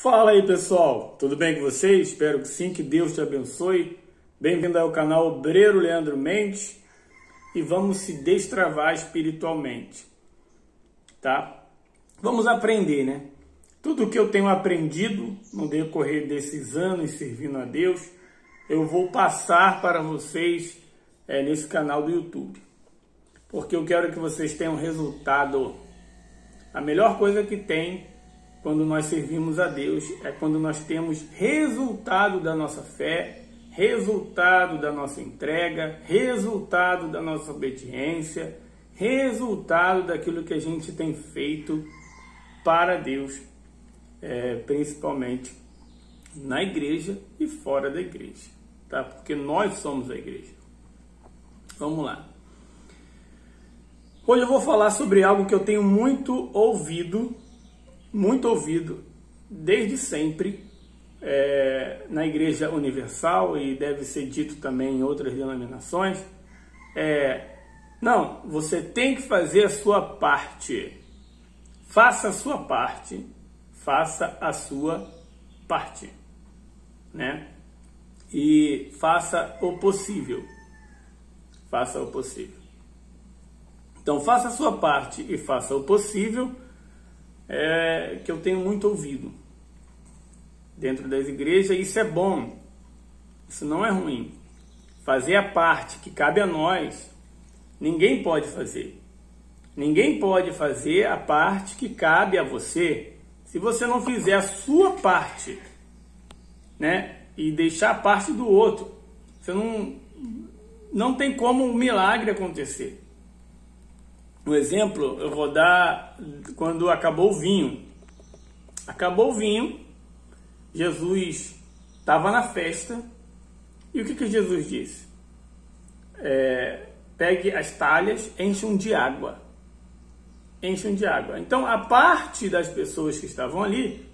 Fala aí pessoal, tudo bem com vocês? Espero que sim, que Deus te abençoe. Bem-vindo ao canal Obreiro Leandro Mendes e vamos se destravar espiritualmente, tá? Vamos aprender, né? Tudo que eu tenho aprendido no decorrer desses anos servindo a Deus, eu vou passar para vocês nesse canal do YouTube. Porque eu quero que vocês tenham resultado. A melhor coisa que tem quando nós servimos a Deus é quando nós temos resultado da nossa fé, resultado da nossa entrega, resultado da nossa obediência, resultado daquilo que a gente tem feito para Deus, principalmente na igreja e fora da igreja, tá? Porque nós somos a igreja. Vamos lá. Hoje eu vou falar sobre algo que eu tenho muito ouvido desde sempre na Igreja Universal e deve ser dito também em outras denominações. Não, você tem que fazer a sua parte. Faça a sua parte. Faça a sua parte, né? E faça o possível. Faça o possível. Então, faça a sua parte e faça o possível, que eu tenho muito ouvido dentro das igrejas. Isso é bom, isso não é ruim. Fazer a parte que cabe a nós, ninguém pode fazer. Ninguém pode fazer a parte que cabe a você se você não fizer a sua parte, né? E deixar a parte do outro. Você não tem como um milagre acontecer. Um exemplo eu vou dar quando acabou o vinho. Acabou o vinho, Jesus estava na festa, e o que Jesus disse? Pegue as talhas, encham de água. Enchem de água. Então a parte das pessoas que estavam ali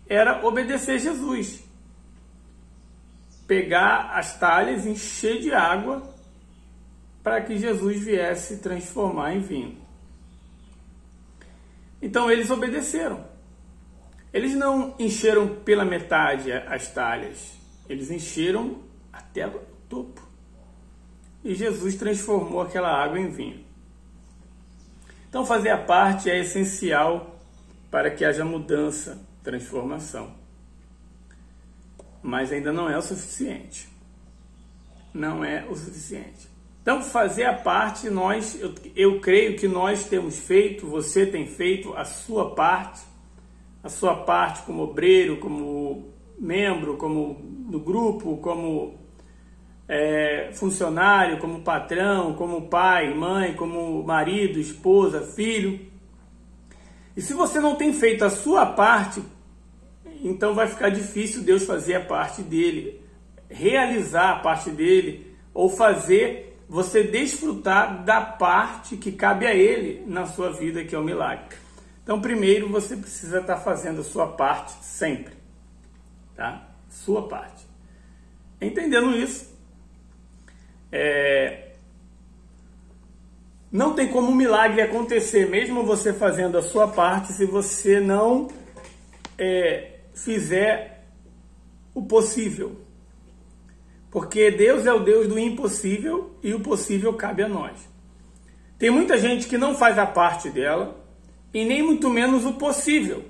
era obedecer Jesus. Pegar as talhas, encher de água, para que Jesus viesse transformar em vinho. Então eles obedeceram. Eles não encheram pela metade as talhas, eles encheram até o topo. E Jesus transformou aquela água em vinho. Então fazer a parte é essencial para que haja mudança, transformação. Mas ainda não é o suficiente. Não é o suficiente. Então, fazer a parte, eu creio que nós temos feito, você tem feito a sua parte como obreiro, como membro, como no grupo, como funcionário, como patrão, como pai, mãe, como marido, esposa, filho. E se você não tem feito a sua parte, então vai ficar difícil Deus fazer a parte dele, realizar a parte dele, ou fazer você desfrutar da parte que cabe a Ele na sua vida, que é o milagre. Então, primeiro, você precisa estar fazendo a sua parte sempre, tá? Sua parte. Entendendo isso, não tem como um milagre acontecer, mesmo você fazendo a sua parte, se você não fizer o possível. Porque Deus é o Deus do impossível e o possível cabe a nós. Tem muita gente que não faz a parte dela e nem muito menos o possível.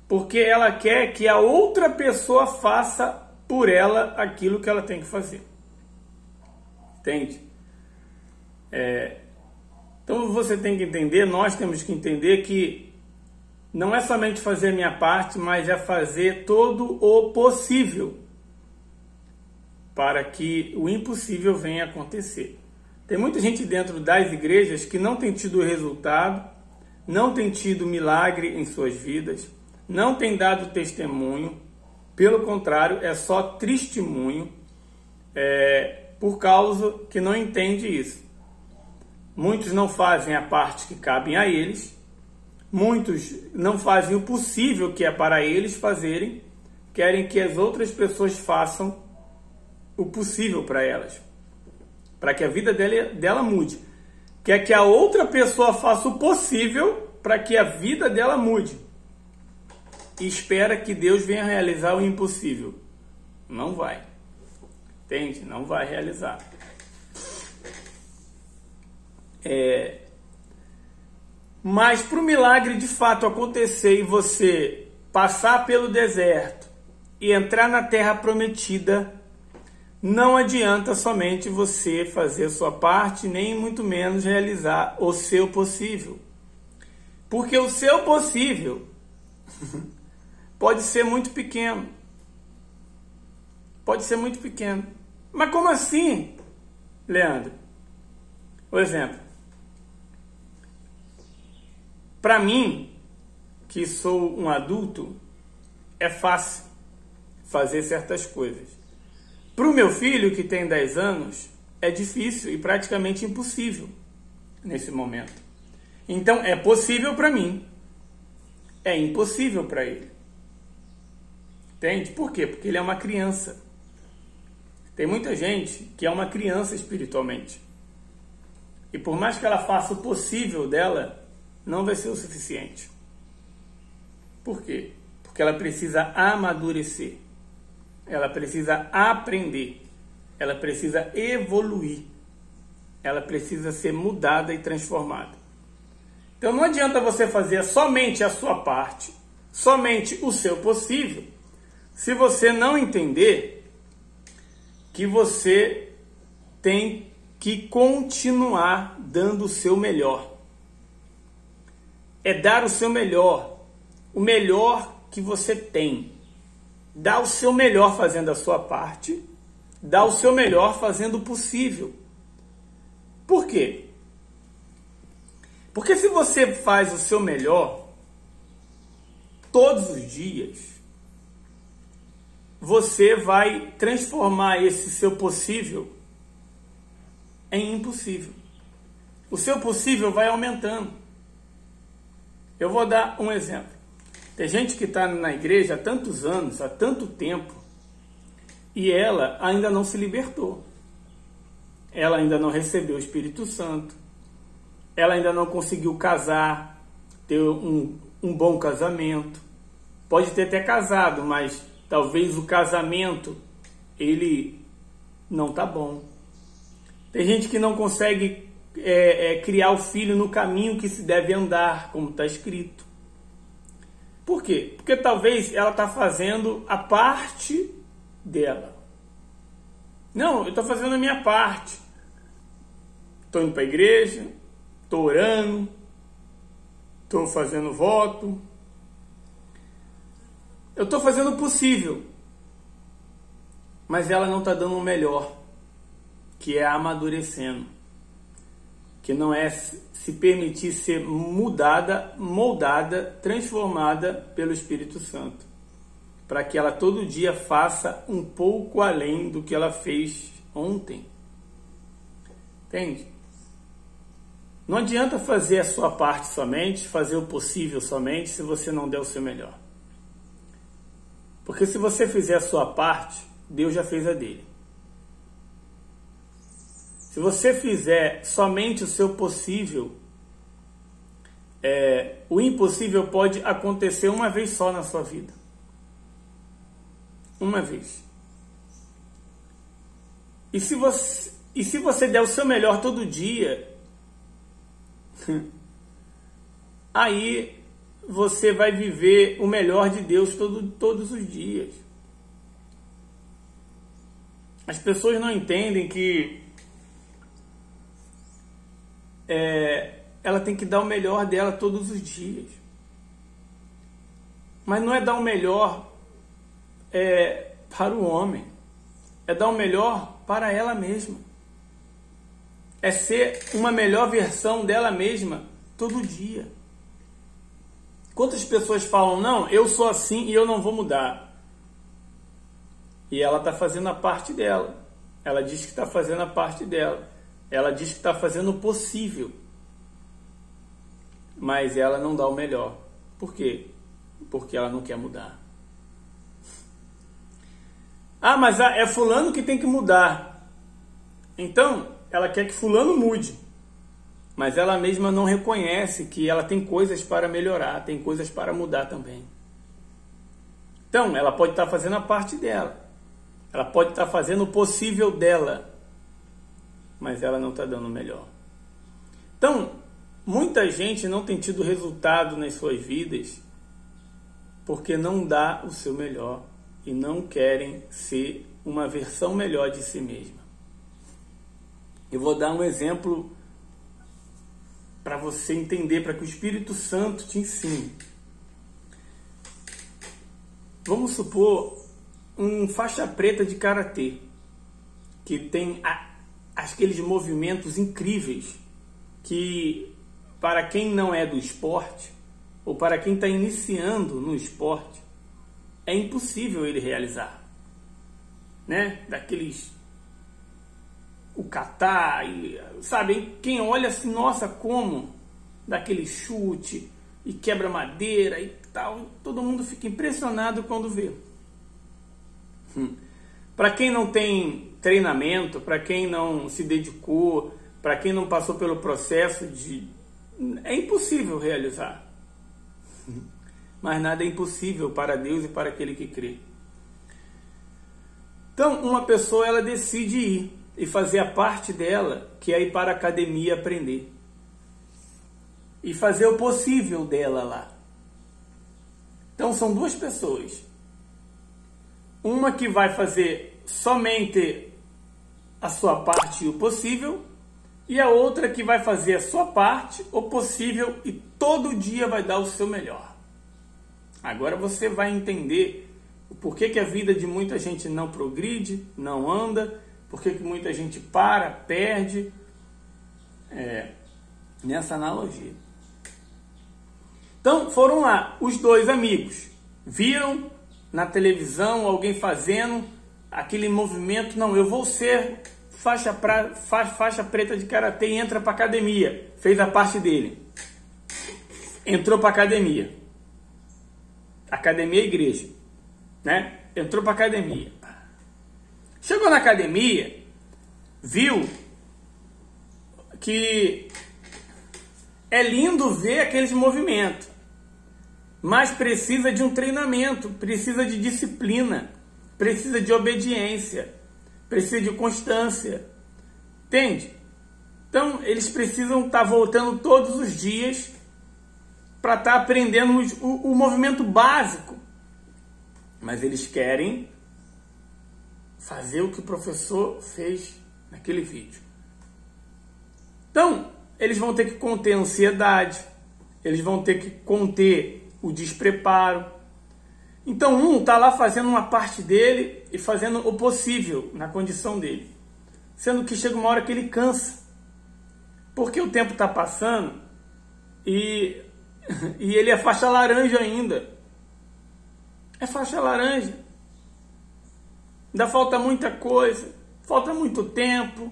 Porque ela quer que a outra pessoa faça por ela aquilo que ela tem que fazer. Entende? Então você tem que entender, nós temos que entender que não é somente fazer a minha parte, mas é fazer todo o possível para que o impossível venha a acontecer. Tem muita gente dentro das igrejas que não tem tido resultado, não tem tido milagre em suas vidas, não tem dado testemunho, pelo contrário, é só testemunho, por causa que não entende isso. Muitos não fazem a parte que cabe a eles, muitos não fazem o possível que é para eles fazerem, querem que as outras pessoas façam o possível para elas, para que a vida dela mude. Quer que a outra pessoa faça o possível para que a vida dela mude. e espera que Deus venha realizar o impossível. Não vai. Entende? Não vai realizar. Mas para o milagre de fato acontecer e você passar pelo deserto e entrar na terra prometida, não adianta somente você fazer a sua parte, nem muito menos realizar o seu possível. Porque o seu possível pode ser muito pequeno. Pode ser muito pequeno. Mas como assim, Leandro? Por exemplo, para mim, que sou um adulto, é fácil fazer certas coisas. Para o meu filho, que tem 10 anos, é difícil e praticamente impossível nesse momento. Então, é possível para mim, é impossível para ele. Entende? Por quê? Porque ele é uma criança. Tem muita gente que é uma criança espiritualmente. E por mais que ela faça o possível dela, não vai ser o suficiente. Por quê? Porque ela precisa amadurecer. Ela precisa aprender. Ela precisa evoluir. Ela precisa ser mudada e transformada. Então não adianta você fazer somente a sua parte, somente o seu possível, se você não entender que você tem que continuar dando o seu melhor. É dar o seu melhor, o melhor que você tem. Dá o seu melhor fazendo a sua parte, dá o seu melhor fazendo o possível. Por quê? Porque se você faz o seu melhor todos os dias, você vai transformar esse seu possível em impossível. O seu possível vai aumentando. Eu vou dar um exemplo. Tem gente que está na igreja há tantos anos, há tanto tempo, e ela ainda não se libertou. Ela ainda não recebeu o Espírito Santo. Ela ainda não conseguiu casar, ter um bom casamento. Pode ter até casado, mas talvez o casamento, ele não está bom. Tem gente que não consegue criar o filho no caminho que se deve andar, como está escrito. Por quê? Porque talvez ela está fazendo a parte dela. Não, eu estou fazendo a minha parte. Estou indo para a igreja, estou orando, estou fazendo voto. Eu estou fazendo o possível. Mas ela não está dando o melhor, que é amadurecendo. Que não é se permitir ser mudada, moldada, transformada pelo Espírito Santo. Para que ela todo dia faça um pouco além do que ela fez ontem. Entende? Não adianta fazer a sua parte somente, fazer o possível somente, se você não der o seu melhor. Porque se você fizer a sua parte, Deus já fez a dele. Se você fizer somente o seu possível, o impossível pode acontecer uma vez só na sua vida. Uma vez. E se você der o seu melhor todo dia, aí você vai viver o melhor de Deus todos os dias. As pessoas não entendem que ela tem que dar o melhor dela todos os dias. Mas não é dar o melhor para o homem. É dar o melhor para ela mesma. É ser uma melhor versão dela mesma todo dia. Quantas pessoas falam, não, eu sou assim e eu não vou mudar. E ela está fazendo a parte dela. Ela diz que está fazendo a parte dela. Ela diz que está fazendo o possível. Mas ela não dá o melhor. Por quê? Porque ela não quer mudar. Ah, mas é fulano que tem que mudar. Então, ela quer que fulano mude. Mas ela mesma não reconhece que ela tem coisas para melhorar, tem coisas para mudar também. Então, ela pode estar fazendo a parte dela. Ela pode estar fazendo o possível dela. Mas ela não está dando o melhor. Então, muita gente não tem tido resultado nas suas vidas porque não dá o seu melhor e não querem ser uma versão melhor de si mesma. Eu vou dar um exemplo para você entender, para que o Espírito Santo te ensine. Vamos supor um faixa preta de karatê que tem aqueles movimentos incríveis que, para quem não é do esporte ou para quem está iniciando no esporte, é impossível ele realizar, né? Daqueles, o kata, sabe? Quem olha assim, nossa, como daquele chute e quebra madeira e tal, todo mundo fica impressionado quando vê. Para quem não tem treinamento, para quem não se dedicou, para quem não passou pelo processo é impossível realizar. Mas nada é impossível para Deus e para aquele que crê. Então, uma pessoa, ela decide ir e fazer a parte dela, que é ir para a academia aprender. E fazer o possível dela lá. Então, são duas pessoas. Uma que vai fazer somente a sua parte e o possível, e a outra que vai fazer a sua parte, o possível, e todo dia vai dar o seu melhor. Agora você vai entender o porquê que a vida de muita gente não progride, não anda, porquê que muita gente perde, nessa analogia. Então foram lá, os dois amigos, viram na televisão alguém fazendo aquele movimento, não, eu vou ser faixa preta de karatê e entra para academia. Fez a parte dele. Entrou para academia. Academia e igreja, né? Entrou para academia. Chegou na academia, viu que é lindo ver aqueles movimentos, mas precisa de um treinamento, precisa de disciplina, precisa de obediência, precisa de constância, entende? Então eles precisam estar voltando todos os dias para estar aprendendo o movimento básico, mas eles querem fazer o que o professor fez naquele vídeo. Então eles vão ter que conter a ansiedade, eles vão ter que conter o despreparo. Então um está lá fazendo uma parte dele e fazendo o possível na condição dele, sendo que chega uma hora que ele cansa, porque o tempo está passando e ele é faixa laranja ainda. É faixa laranja. Ainda falta muita coisa, falta muito tempo,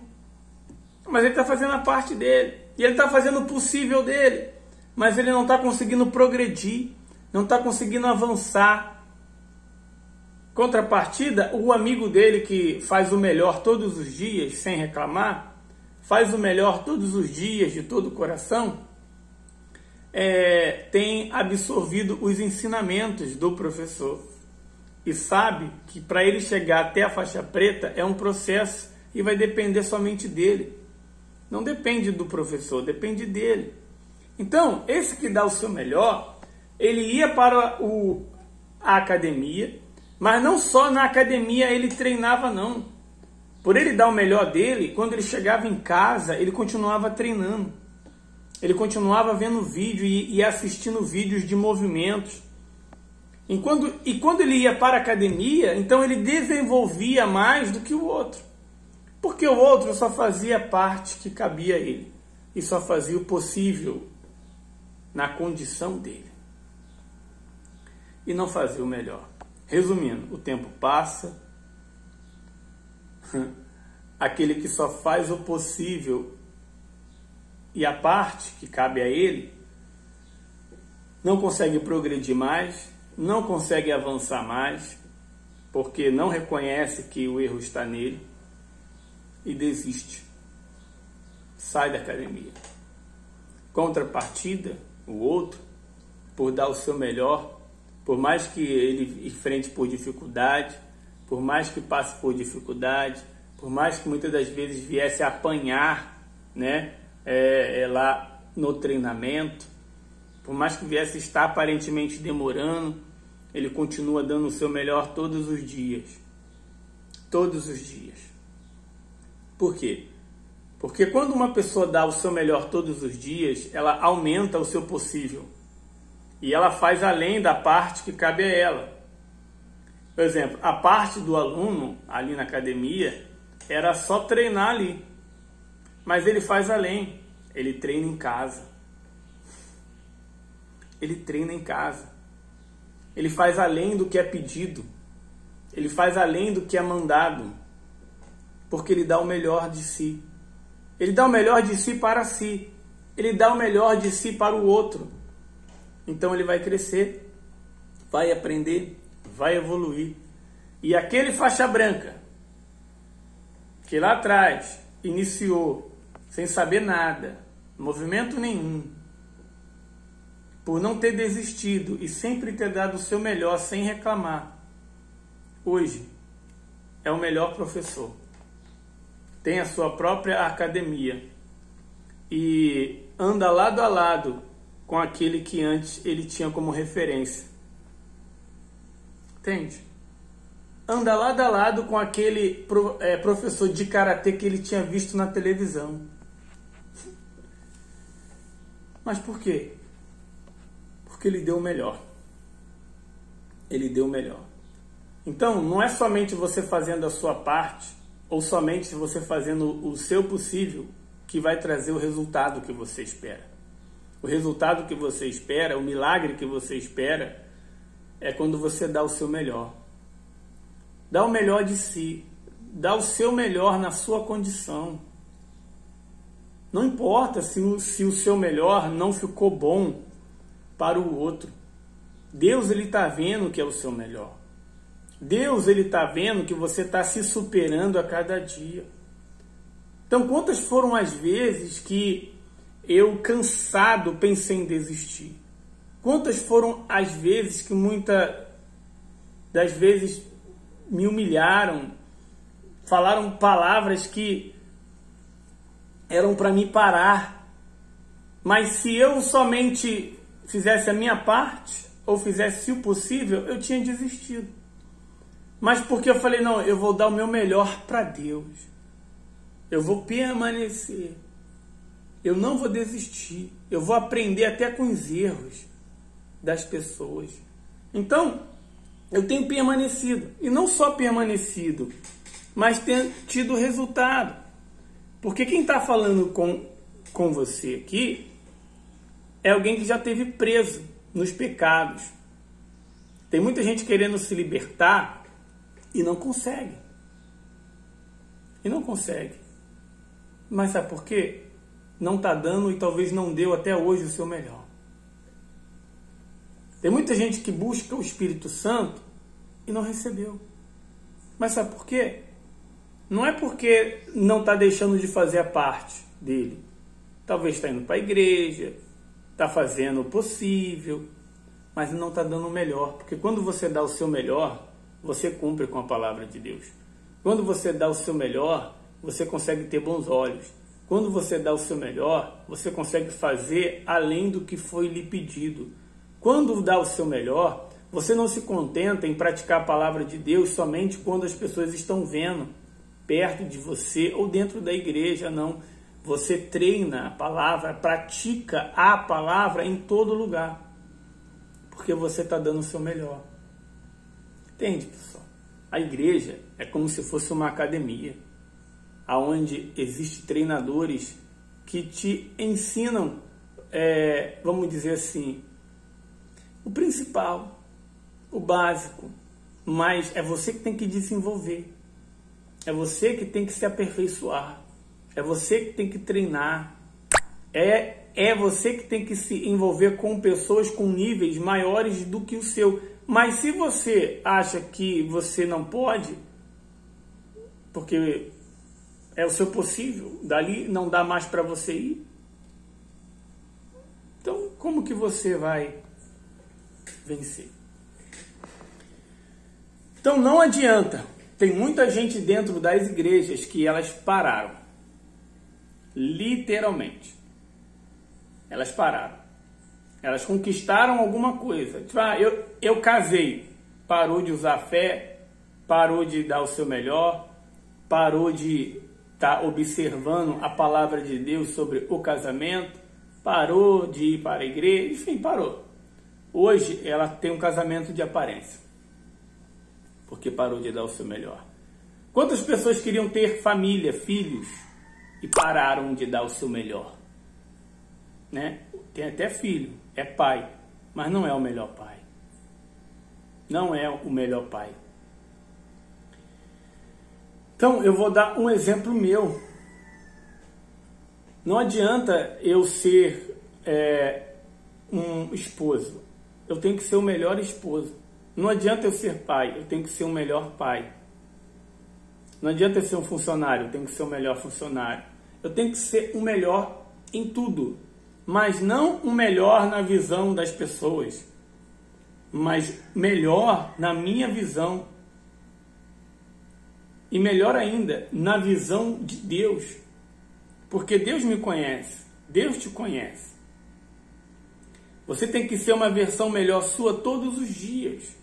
mas ele está fazendo a parte dele e ele está fazendo o possível dele, mas ele não está conseguindo progredir, não está conseguindo avançar. Contrapartida, o amigo dele que faz o melhor todos os dias sem reclamar, faz o melhor todos os dias de todo o coração, tem absorvido os ensinamentos do professor e sabe que para ele chegar até a faixa preta é um processo e vai depender somente dele. Não depende do professor, depende dele. Então, esse que dá o seu melhor, ele ia para a academia, mas não só na academia ele treinava, não. Por ele dar o melhor dele, quando ele chegava em casa, ele continuava treinando. Ele continuava vendo vídeo e assistindo vídeos de movimentos. E quando ele ia para a academia, então ele desenvolvia mais do que o outro. Porque o outro só fazia a parte que cabia a ele. E só fazia o possível na condição dele. E não fazia o melhor. Resumindo, o tempo passa. Aquele que só faz o possível e a parte que cabe a ele, não consegue progredir mais, não consegue avançar mais, porque não reconhece que o erro está nele e desiste. Sai da academia. Contrapartida, o outro, por dar o seu melhor, por mais que ele enfrente por dificuldade, por mais que passe por dificuldade, por mais que muitas das vezes viesse a apanhar, né, lá no treinamento, por mais que viesse estar aparentemente demorando, ele continua dando o seu melhor todos os dias. Todos os dias. Por quê? Porque quando uma pessoa dá o seu melhor todos os dias, ela aumenta o seu possível. E ela faz além da parte que cabe a ela. Por exemplo, a parte do aluno ali na academia era só treinar ali. Mas ele faz além. Ele treina em casa. Ele treina em casa. Ele faz além do que é pedido. Ele faz além do que é mandado. Porque ele dá o melhor de si. Ele dá o melhor de si para si. Ele dá o melhor de si para o outro. Então ele vai crescer, vai aprender, vai evoluir. E aquele faixa branca, que lá atrás iniciou sem saber nada, movimento nenhum, por não ter desistido e sempre ter dado o seu melhor sem reclamar, hoje é o melhor professor. Tem a sua própria academia e anda lado a lado com aquele que antes ele tinha como referência. Entende? Anda lado a lado com aquele professor de karatê que ele tinha visto na televisão. Mas por quê? Porque ele deu o melhor. Ele deu o melhor. Então, não é somente você fazendo a sua parte, ou somente você fazendo o seu possível, que vai trazer o resultado que você espera. O resultado que você espera, o milagre que você espera, é quando você dá o seu melhor. Dá o melhor de si. Dá o seu melhor na sua condição. Não importa se o seu melhor não ficou bom para o outro. Deus, ele está vendo que é o seu melhor. Deus, ele está vendo que você está se superando a cada dia. Então, quantas foram as vezes que eu, cansado, pensei em desistir? Quantas foram as vezes que muitas das vezes me humilharam, falaram palavras que eram para mim parar. Mas se eu somente fizesse a minha parte, ou fizesse o possível, eu tinha desistido. Mas porque eu falei, não, eu vou dar o meu melhor para Deus. Eu vou permanecer. Eu não vou desistir. Eu vou aprender até com os erros das pessoas. Então, eu tenho permanecido. E não só permanecido, mas tenho tido resultado. Porque quem está falando com você aqui é alguém que já esteve preso nos pecados. Tem muita gente querendo se libertar e não consegue. E não consegue. Mas sabe por quê? Não está dando e talvez não deu até hoje o seu melhor. Tem muita gente que busca o Espírito Santo e não recebeu. Mas sabe por quê? Não é porque não está deixando de fazer a parte dele. Talvez está indo para a igreja, está fazendo o possível, mas não está dando o melhor. Porque quando você dá o seu melhor, você cumpre com a palavra de Deus. Quando você dá o seu melhor, você consegue ter bons olhos. Quando você dá o seu melhor, você consegue fazer além do que foi lhe pedido. Quando dá o seu melhor, você não se contenta em praticar a palavra de Deus somente quando as pessoas estão vendo perto de você ou dentro da igreja, não. Você treina a palavra, pratica a palavra em todo lugar, porque você está dando o seu melhor. Entende, pessoal? A igreja é como se fosse uma academia, onde existem treinadores que te ensinam, vamos dizer assim, o principal, o básico, mas é você que tem que desenvolver, é você que tem que se aperfeiçoar, é você que tem que treinar, é você que tem que se envolver com pessoas com níveis maiores do que o seu. Mas se você acha que você não pode, porque é o seu possível, dali não dá mais para você ir, então como que você vai vencer? Então não adianta. Tem muita gente dentro das igrejas que elas pararam. Literalmente. Elas pararam. Elas conquistaram alguma coisa. Tipo, eu casei. Parou de usar a fé, parou de dar o seu melhor, parou de estar observando a palavra de Deus sobre o casamento, parou de ir para a igreja, enfim, parou. Hoje ela tem um casamento de aparência, porque parou de dar o seu melhor. Quantas pessoas queriam ter família, filhos, e pararam de dar o seu melhor? Né? Tem até filho, é pai, mas não é o melhor pai. Não é o melhor pai. Então, eu vou dar um exemplo meu. Não adianta eu ser um esposo. Eu tenho que ser o melhor esposo. Não adianta eu ser pai. Eu tenho que ser o melhor pai. Não adianta eu ser um funcionário. Eu tenho que ser o melhor funcionário. Eu tenho que ser o melhor em tudo. Mas não o melhor na visão das pessoas. Mas melhor na minha visão. E melhor ainda, na visão de Deus. Porque Deus me conhece. Deus te conhece. Você tem que ser uma versão melhor sua todos os dias.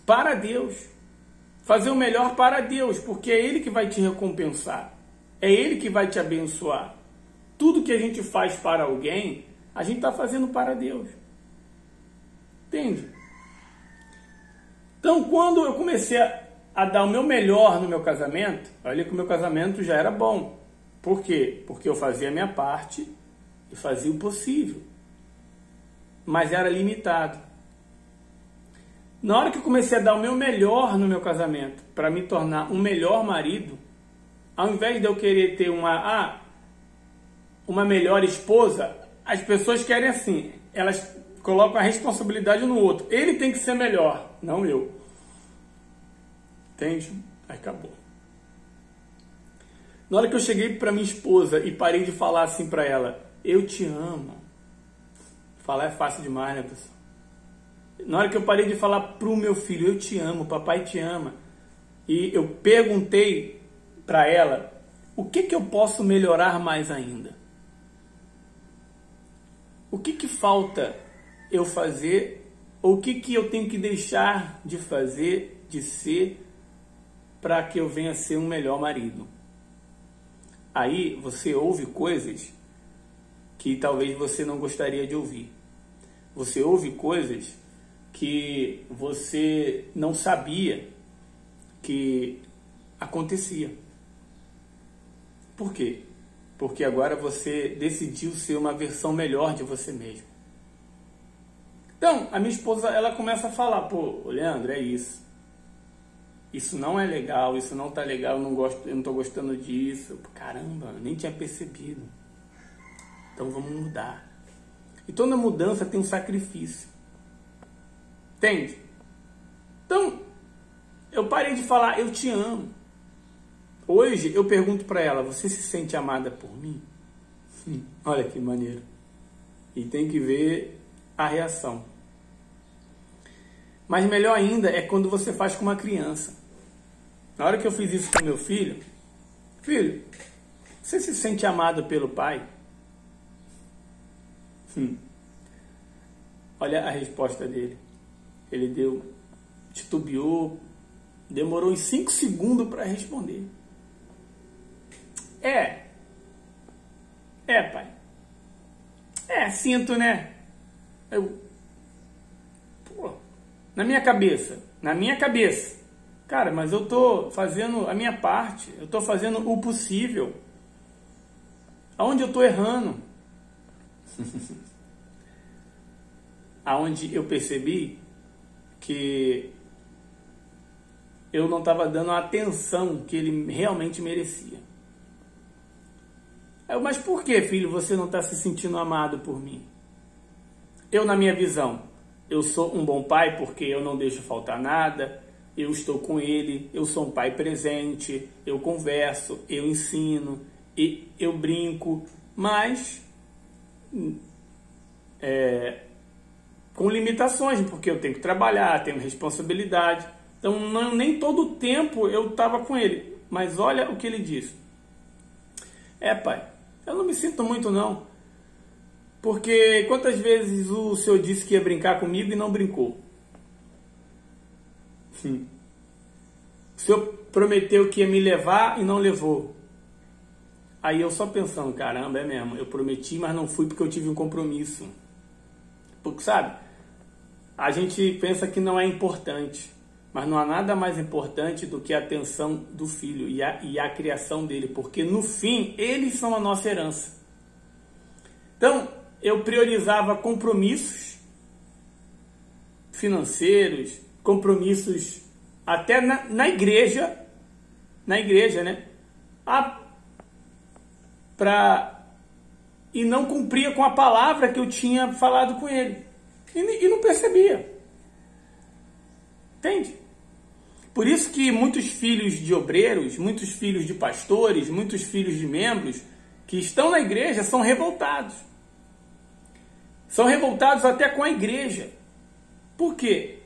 Para Deus. Fazer o melhor para Deus. Porque é Ele que vai te recompensar. É Ele que vai te abençoar. Tudo que a gente faz para alguém, a gente está fazendo para Deus. Entende? Então, quando eu comecei a dar o meu melhor no meu casamento, olha que o meu casamento já era bom. Por quê? Porque eu fazia a minha parte e fazia o possível. Mas era limitado. Na hora que eu comecei a dar o meu melhor no meu casamento, para me tornar um melhor marido, ao invés de eu querer ter uma melhor esposa, as pessoas querem assim, elas colocam a responsabilidade no outro. Ele tem que ser melhor, não eu. Entende? Aí acabou. Na hora que eu cheguei para minha esposa e parei de falar assim para ela, eu te amo. Falar é fácil demais, né, pessoal? Na hora que eu parei de falar pro meu filho, eu te amo, papai te ama. E eu perguntei para ela, o que eu posso melhorar mais ainda? O que falta eu fazer? Ou o que eu tenho que deixar de fazer, de ser, para que eu venha ser um melhor marido? Aí você ouve coisas que talvez você não gostaria de ouvir. Você ouve coisas que você não sabia que acontecia. Por quê? Porque agora você decidiu ser uma versão melhor de você mesmo. Então, a minha esposa, ela começa a falar, pô, Leandro, é isso. Isso não é legal, isso não tá legal, eu não tô gostando disso. Caramba, eu nem tinha percebido. Então vamos mudar. E toda mudança tem um sacrifício. Entende? Então, eu parei de falar, eu te amo. Hoje eu pergunto para ela, você se sente amada por mim? Olha que maneiro. E tem que ver a reação. Mas melhor ainda é quando você faz com uma criança. Na hora que eu fiz isso com meu filho, filho, você se sente amado pelo pai? Olha a resposta dele. Ele titubeou, demorou uns 5 segundos para responder. Pai. Sinto, né? Na minha cabeça. Cara, mas eu tô fazendo a minha parte. Eu tô fazendo o possível. Aonde eu tô errando? Aonde eu percebi que eu não estava dando a atenção que ele realmente merecia. Mas por que, filho, você não está se sentindo amado por mim? Eu, na minha visão, eu sou um bom pai porque eu não deixo faltar nada, eu estou com ele, eu sou um pai presente, eu converso, eu ensino, e eu brinco, mas com limitações, porque eu tenho que trabalhar, tenho responsabilidade. Então nem todo o tempo eu estava com ele. Mas olha o que ele disse. Pai, eu não me sinto muito não. Porque quantas vezes o senhor disse que ia brincar comigo e não brincou? O senhor prometeu que ia me levar e não levou. Aí eu só pensando, caramba, é mesmo, eu prometi, mas não fui porque eu tive um compromisso. Porque, sabe, a gente pensa que não é importante, mas não há nada mais importante do que a atenção do filho e a criação dele, porque no fim, eles são a nossa herança. Então, eu priorizava compromissos financeiros, compromissos até na igreja, né? E não cumpria com a palavra que eu tinha falado com ele. E não percebia. Entende? Por isso que muitos filhos de obreiros, muitos filhos de pastores, muitos filhos de membros que estão na igreja são revoltados. São revoltados até com a igreja. Por quê?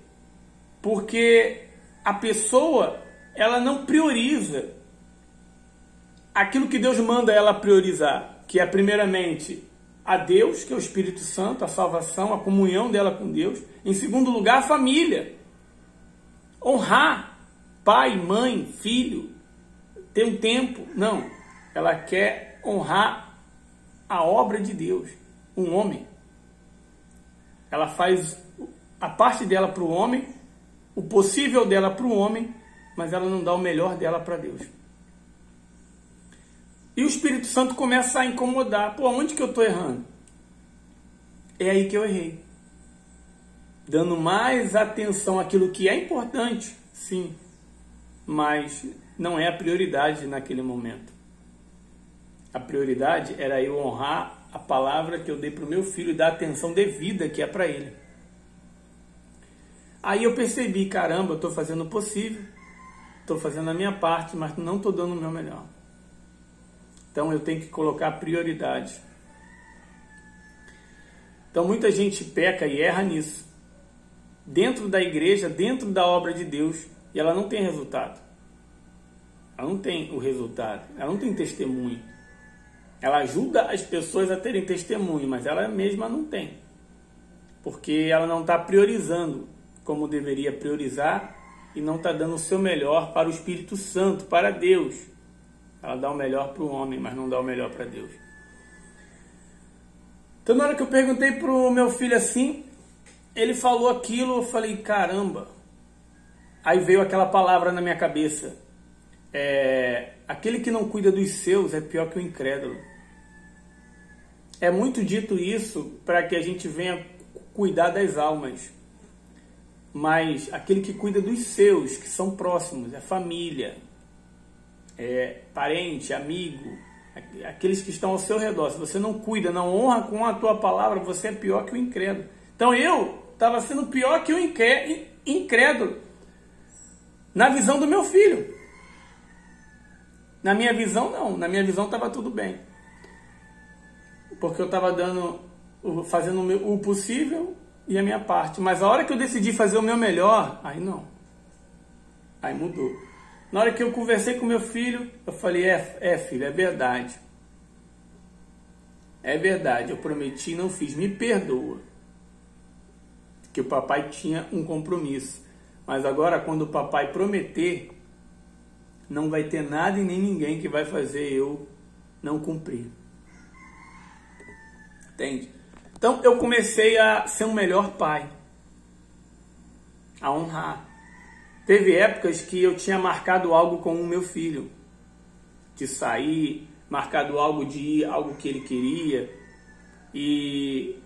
Porque a pessoa, ela não prioriza aquilo que Deus manda ela priorizar, que é primeiramente a Deus, que é o Espírito Santo, a salvação, a comunhão dela com Deus. Em segundo lugar, a família. Honrar pai, mãe, filho, ter um tempo. Não, ela quer honrar a obra de Deus, um homem. Ela faz a parte dela para o homem, o possível dela para o homem, mas ela não dá o melhor dela para Deus. E o Espírito Santo começa a incomodar. Pô, onde que eu estou errando? É aí que eu errei. Dando mais atenção àquilo que é importante, sim, mas não é a prioridade naquele momento. A prioridade era eu honrar a palavra que eu dei para o meu filho e dar a atenção devida que é para ele. Aí eu percebi, caramba, eu estou fazendo o possível, estou fazendo a minha parte, mas não estou dando o meu melhor. Então eu tenho que colocar prioridade. Então muita gente peca e erra nisso. Dentro da igreja, dentro da obra de Deus, e ela não tem resultado. Ela não tem o resultado, ela não tem testemunho. Ela ajuda as pessoas a terem testemunho, mas ela mesma não tem. Porque ela não está priorizando como deveria priorizar e não está dando o seu melhor para o Espírito Santo, para Deus. Ela dá o melhor para o homem, mas não dá o melhor para Deus. Então, na hora que eu perguntei para o meu filho assim, ele falou aquilo, eu falei, caramba. Aí veio aquela palavra na minha cabeça. Aquele que não cuida dos seus é pior que o incrédulo. É muito dito isso para que a gente venha cuidar das almas. Mas aquele que cuida dos seus, que são próximos, é família, é parente, amigo, aqueles que estão ao seu redor. Se você não cuida, não honra com a tua palavra, você é pior que o incrédulo. Então eu estava sendo pior que o incrédulo na visão do meu filho. Na minha visão, não. Na minha visão estava tudo bem. Porque eu estava fazendo o possível e a minha parte. Mas a hora que eu decidi fazer o meu melhor, aí não. Aí mudou. Na hora que eu conversei com meu filho, eu falei, filho, é verdade. É verdade, eu prometi e não fiz. Me perdoa. Que o papai tinha um compromisso. Mas agora, quando o papai prometer, não vai ter nada e nem ninguém que vai fazer eu não cumprir. Entende? Então, eu comecei a ser um melhor pai. A honrar. Teve épocas que eu tinha marcado algo com o meu filho. De sair, marcado algo de ir, algo que ele queria. E,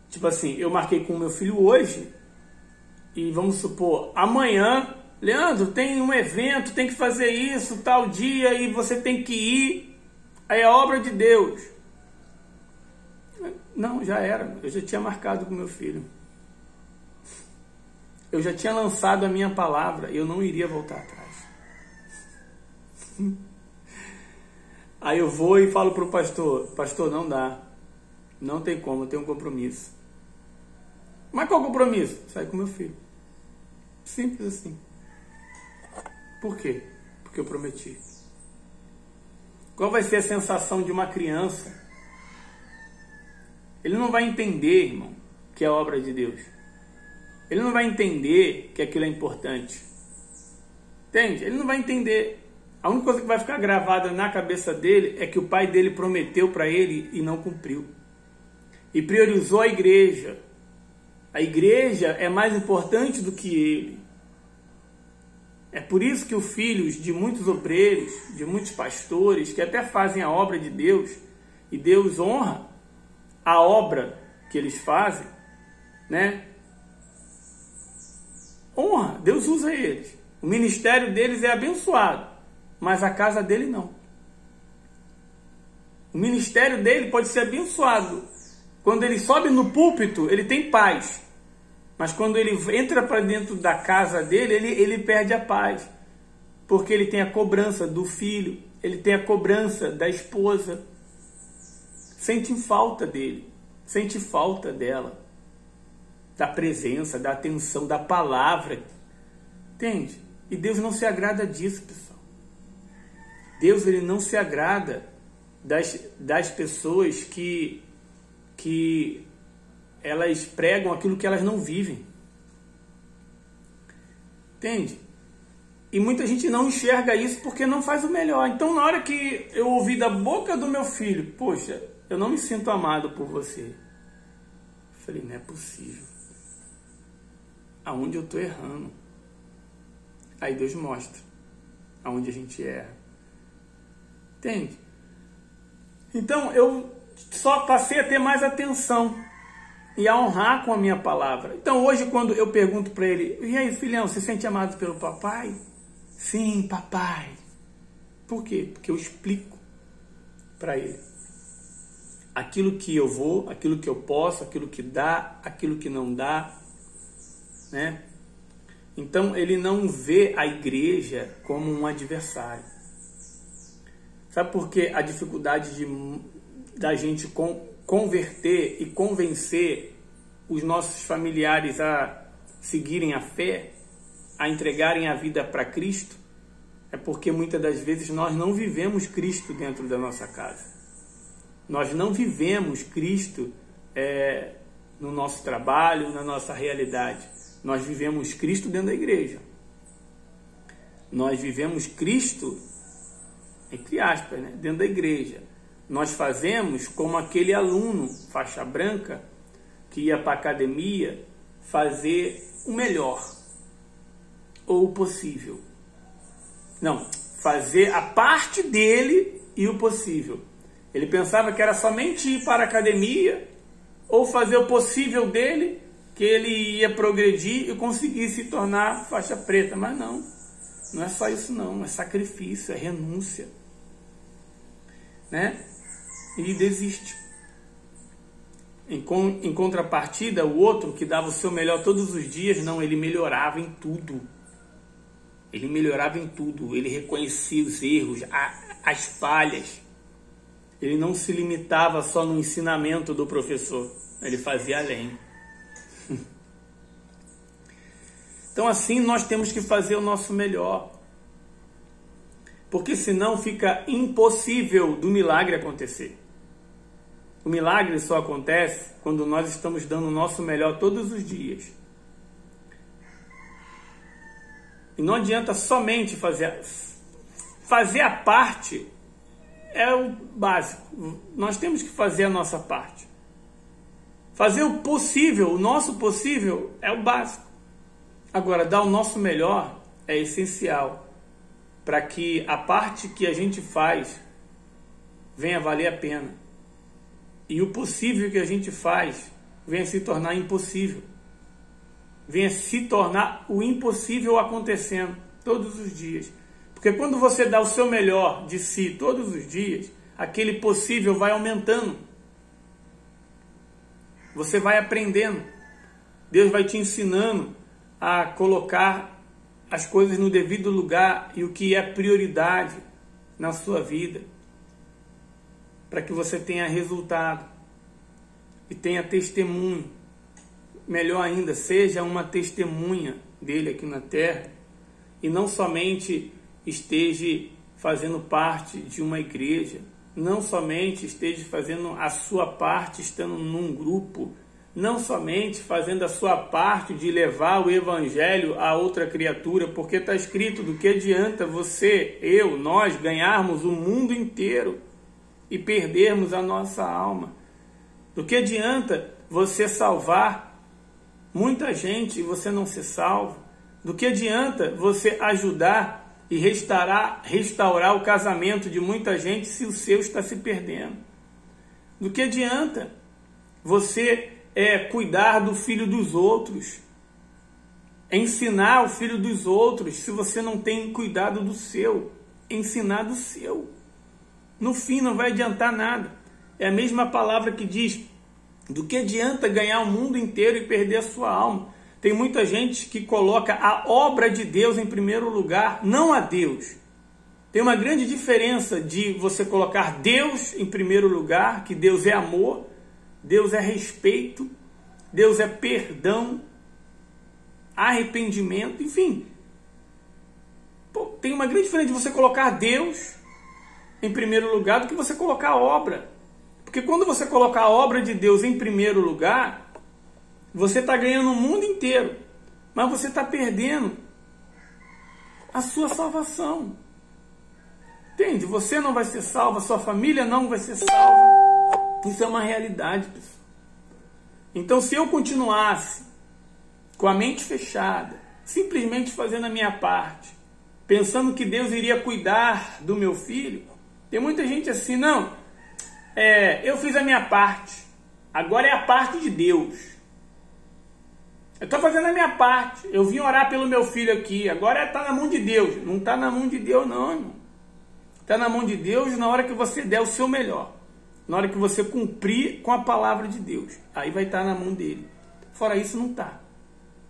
tipo assim, eu marquei com o meu filho hoje. E vamos supor, amanhã, Leandro, tem um evento, tem que fazer isso, tal dia, e você tem que ir. Aí é obra de Deus. Não, já era. Eu já tinha marcado com meu filho. Eu já tinha lançado a minha palavra e eu não iria voltar atrás. Aí eu vou e falo para o pastor, pastor, não dá. Não tem como, eu tenho um compromisso. Mas qual compromisso? Sair com meu filho. Simples assim. Por quê? Porque eu prometi. Qual vai ser a sensação de uma criança? Ele não vai entender, irmão, que é obra de Deus. Ele não vai entender que aquilo é importante. Entende? Ele não vai entender. A única coisa que vai ficar gravada na cabeça dele é que o pai dele prometeu para ele e não cumpriu. E priorizou a igreja. A igreja é mais importante do que ele. É por isso que os filhos de muitos obreiros, de muitos pastores, que até fazem a obra de Deus, e Deus honra a obra que eles fazem, né? Honra, Deus usa eles. O ministério deles é abençoado, mas a casa dele não. O ministério dele pode ser abençoado. Quando ele sobe no púlpito, ele tem paz. Mas quando ele entra para dentro da casa dele, ele perde a paz. Porque ele tem a cobrança do filho, ele tem a cobrança da esposa. Sente falta dele, sente falta dela. Da presença, da atenção, da palavra. Entende? E Deus não se agrada disso, pessoal. Deus, ele não se agrada das pessoas que elas pregam aquilo que elas não vivem. Entende? E muita gente não enxerga isso porque não faz o melhor. Então, na hora que eu ouvi da boca do meu filho, poxa, eu não me sinto amado por você. Eu falei, não é possível. Aonde eu estou errando? Aí Deus mostra aonde a gente erra. Entende? Então, eu só passei a ter mais atenção e a honrar com a minha palavra. Então hoje, quando eu pergunto para ele, e aí, filhão, você se sente amado pelo papai? Sim, papai. Por quê? Porque eu explico para ele aquilo que eu vou, aquilo que eu posso, aquilo que dá, aquilo que não dá, né? Então ele não vê a igreja como um adversário. Sabe por que a dificuldade da gente converter e convencer os nossos familiares a seguirem a fé, a entregarem a vida para Cristo? É porque muitas das vezes nós não vivemos Cristo dentro da nossa casa. Nós não vivemos Cristo no nosso trabalho, na nossa realidade. Nós vivemos Cristo dentro da igreja. Nós vivemos Cristo, entre aspas, né, dentro da igreja. Nós fazemos como aquele aluno faixa branca que ia para a academia fazer o melhor ou o possível. Não, fazer a parte dele e o possível. Ele pensava que era somente ir para a academia ou fazer o possível dele, que ele ia progredir e conseguir se tornar faixa preta. Mas não, não é só isso não, é sacrifício, é renúncia, né? E desiste. Em contrapartida, o outro que dava o seu melhor todos os dias, não, ele melhorava em tudo. Ele melhorava em tudo, ele reconhecia os erros, as falhas. Ele não se limitava só no ensinamento do professor, ele fazia além. Então assim nós temos que fazer o nosso melhor. Porque senão fica impossível do milagre acontecer. O milagre só acontece quando nós estamos dando o nosso melhor todos os dias. E não adianta somente fazer a parte, é o básico. Nós temos que fazer a nossa parte. Fazer o possível, o nosso possível, é o básico. Agora, dar o nosso melhor é essencial para que a parte que a gente faz venha valer a pena. E o possível que a gente faz venha se tornar impossível. Venha se tornar o impossível acontecendo todos os dias. Porque quando você dá o seu melhor de si todos os dias, aquele possível vai aumentando. Você vai aprendendo. Deus vai te ensinando a colocar as coisas no devido lugar e o que é prioridade na sua vida, para que você tenha resultado e tenha testemunho. Melhor ainda, seja uma testemunha dele aqui na terra, e não somente esteja fazendo parte de uma igreja, não somente esteja fazendo a sua parte estando num grupo, não somente fazendo a sua parte de levar o evangelho a outra criatura, porque está escrito: do que adianta você, eu, nós ganharmos o mundo inteiro e perdermos a nossa alma? Do que adianta você salvar muita gente e você não ser salvo? Do que adianta você ajudar e restaurar o casamento de muita gente se o seu está se perdendo? Do que adianta você cuidar do filho dos outros, ensinar o filho dos outros, se você não tem cuidado do seu, ensinar do seu? No fim não vai adiantar nada. É a mesma palavra que diz: do que adianta ganhar o mundo inteiro e perder a sua alma? Tem muita gente que coloca a obra de Deus em primeiro lugar, não a Deus. Tem uma grande diferença de você colocar Deus em primeiro lugar, que Deus é amor, Deus é respeito, Deus é perdão, arrependimento, enfim. Tem uma grande diferença de você colocar Deus em primeiro lugar do que você colocar a obra. Porque quando você colocar a obra de Deus em primeiro lugar, você está ganhando o mundo inteiro, mas você está perdendo a sua salvação. Entende? Você não vai ser salvo, a sua família não vai ser salva. Isso é uma realidade, pessoal. Então, se eu continuasse com a mente fechada, simplesmente fazendo a minha parte, pensando que Deus iria cuidar do meu filho, tem muita gente assim: não, eu fiz a minha parte, agora é a parte de Deus. Eu estou fazendo a minha parte, eu vim orar pelo meu filho aqui, agora está na mão de Deus. Não está na mão de Deus não, irmão. Está na mão de Deus na hora que você der o seu melhor, na hora que você cumprir com a palavra de Deus, aí vai estar na mão dele. Fora isso não está.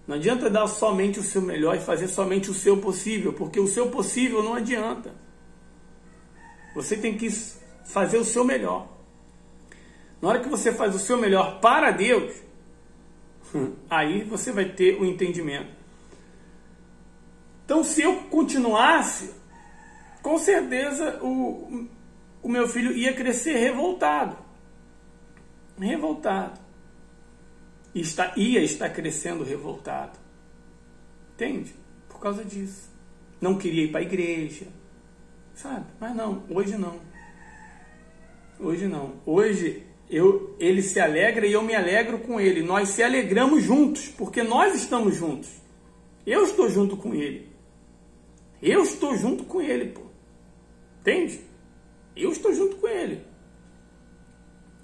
Não adianta dar somente o seu melhor e fazer somente o seu possível, porque o seu possível não adianta. Você tem que fazer o seu melhor. Na hora que você faz o seu melhor para Deus, aí você vai ter o entendimento. Então, se eu continuasse, com certeza o meu filho ia crescer revoltado. Revoltado. Ia estar crescendo revoltado. Entende? Por causa disso. Não queria ir para a igreja. Sabe? Mas não, hoje não. Hoje não. Hoje ele se alegra e eu me alegro com ele. Nós se alegramos juntos, porque nós estamos juntos. Eu estou junto com ele. Eu estou junto com ele, pô. Entende? Eu estou junto com ele.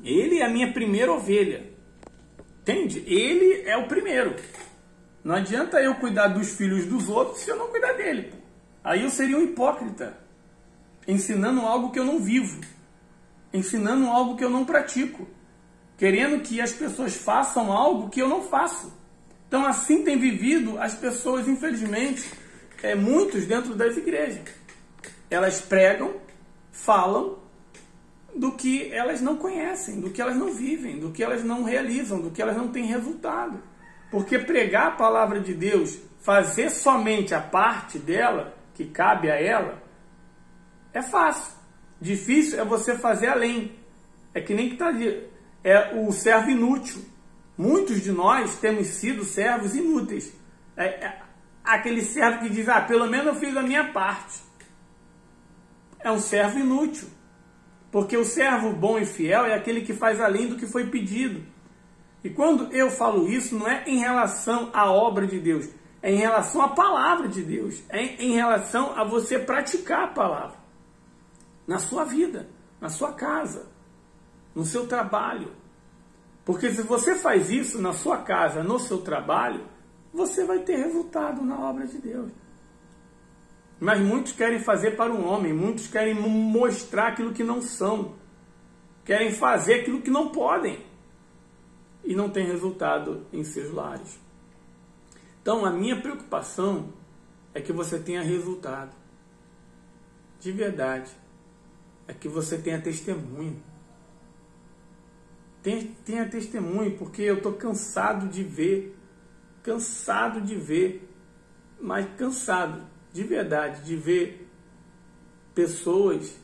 Ele é a minha primeira ovelha. Entende? Ele é o primeiro. Não adianta eu cuidar dos filhos dos outros se eu não cuidar dele, pô. Aí eu seria um hipócrita, ensinando algo que eu não vivo, ensinando algo que eu não pratico, querendo que as pessoas façam algo que eu não faço. Então assim tem vivido as pessoas, infelizmente, muitos dentro das igrejas. Elas pregam, falam do que elas não conhecem, do que elas não vivem, do que elas não realizam, do que elas não têm resultado. Porque pregar a palavra de Deus, fazer somente a parte dela, que cabe a ela, é fácil. Difícil é você fazer além. É que nem que está ali. É o servo inútil. Muitos de nós temos sido servos inúteis. Aquele servo que diz: pelo menos eu fiz a minha parte. É um servo inútil. Porque o servo bom e fiel é aquele que faz além do que foi pedido. E quando eu falo isso, não é em relação à obra de Deus, é em relação à palavra de Deus, é em relação a você praticar a palavra na sua vida, na sua casa, no seu trabalho. Porque se você faz isso na sua casa, no seu trabalho, você vai ter resultado na obra de Deus. Mas muitos querem fazer para um homem, muitos querem mostrar aquilo que não são, querem fazer aquilo que não podem e não tem resultado em seus lares. Então a minha preocupação é que você tenha resultado, de verdade, é que você tenha testemunho. Tenha testemunho, porque eu estou cansado de ver mais cansado, de verdade, de ver pessoas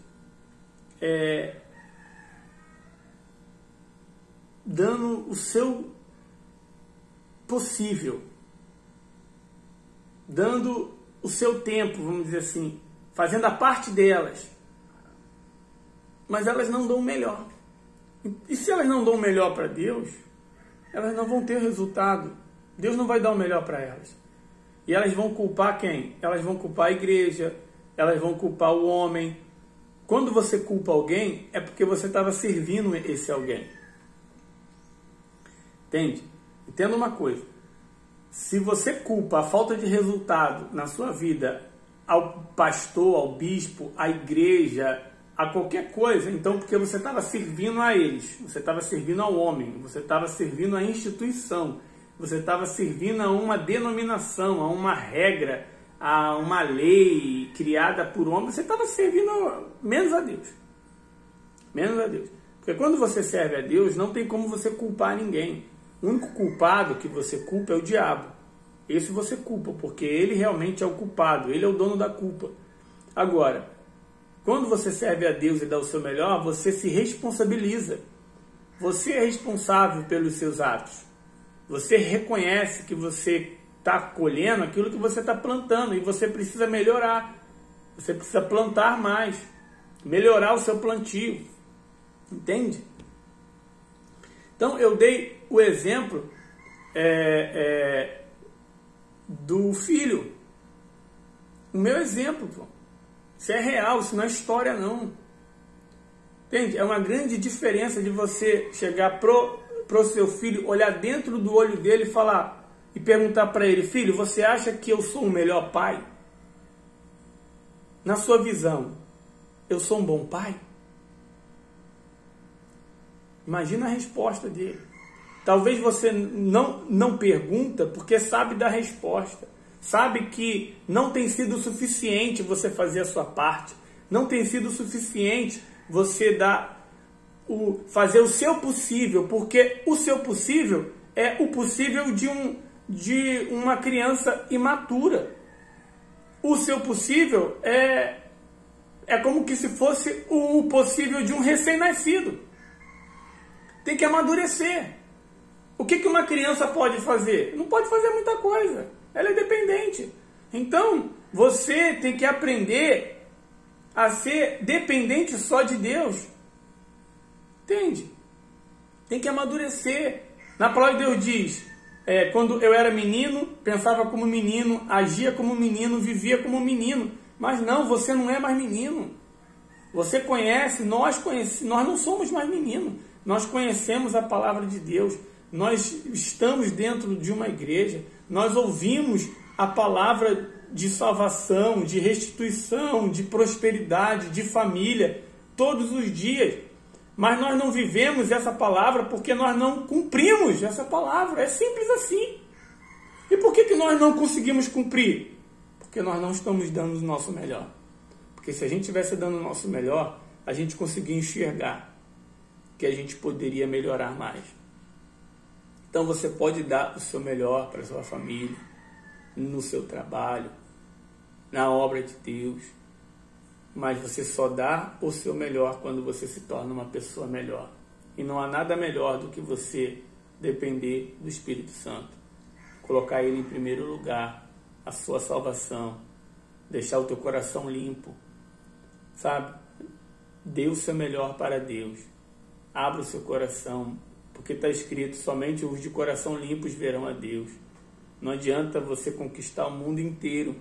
dando o seu possível, dando o seu tempo, vamos dizer assim, fazendo a parte delas, mas elas não dão o melhor. E se elas não dão o melhor para Deus, elas não vão ter resultado. Deus não vai dar o melhor para elas. E elas vão culpar quem? Elas vão culpar a igreja, elas vão culpar o homem. Quando você culpa alguém, é porque você estava servindo esse alguém. Entende? Entenda uma coisa. Se você culpa a falta de resultado na sua vida ao pastor, ao bispo, à igreja, a qualquer coisa, então porque você estava servindo a eles, você estava servindo ao homem, você estava servindo à instituição, você estava servindo a uma denominação, a uma regra, a uma lei criada por homem, você estava servindo menos a Deus. Menos a Deus. Porque quando você serve a Deus, não tem como você culpar ninguém. O único culpado que você culpa é o diabo. Esse você culpa, porque ele realmente é o culpado, ele é o dono da culpa. Agora, quando você serve a Deus e dá o seu melhor, você se responsabiliza. Você é responsável pelos seus atos. Você reconhece que você está colhendo aquilo que você está plantando e você precisa melhorar. Você precisa plantar mais, melhorar o seu plantio. Entende? Então, eu dei o exemplo do filho. O meu exemplo, pô. Isso é real, isso não é história, não. Entende? É uma grande diferença de você chegar pro seu filho, olhar dentro do olho dele e falar, e perguntar para ele, filho, você acha que eu sou o melhor pai? Na sua visão, eu sou um bom pai? Imagina a resposta dele. Talvez você não pergunta porque sabe da resposta. Sabe que não tem sido suficiente você fazer a sua parte. Não tem sido suficiente você fazer o seu possível. Porque o seu possível é o possível de uma criança imatura. O seu possível é como que se fosse o possível de um recém-nascido. Tem que amadurecer. O que uma criança pode fazer? Não pode fazer muita coisa. Ela é dependente. Então, você tem que aprender a ser dependente só de Deus. Entende? Tem que amadurecer. Na palavra de Deus diz, quando eu era menino, pensava como menino, agia como menino, vivia como menino. Mas não, você não é mais menino. Você conhece, nós não somos mais meninos. Nós conhecemos a palavra de Deus. Nós estamos dentro de uma igreja. Nós ouvimos a palavra de salvação, de restituição, de prosperidade, de família, todos os dias. Mas nós não vivemos essa palavra porque nós não cumprimos essa palavra. É simples assim. E por que nós não conseguimos cumprir? Porque nós não estamos dando o nosso melhor. Porque se a gente estivesse dando o nosso melhor, a gente conseguia enxergar que a gente poderia melhorar mais. Então você pode dar o seu melhor para a sua família, no seu trabalho, na obra de Deus, mas você só dá o seu melhor quando você se torna uma pessoa melhor. E não há nada melhor do que você depender do Espírito Santo, colocar Ele em primeiro lugar, a sua salvação, deixar o teu coração limpo, sabe? Dê o seu melhor para Deus, abra o seu coração, porque está escrito, somente os de coração limpos verão a Deus. Não adianta você conquistar o mundo inteiro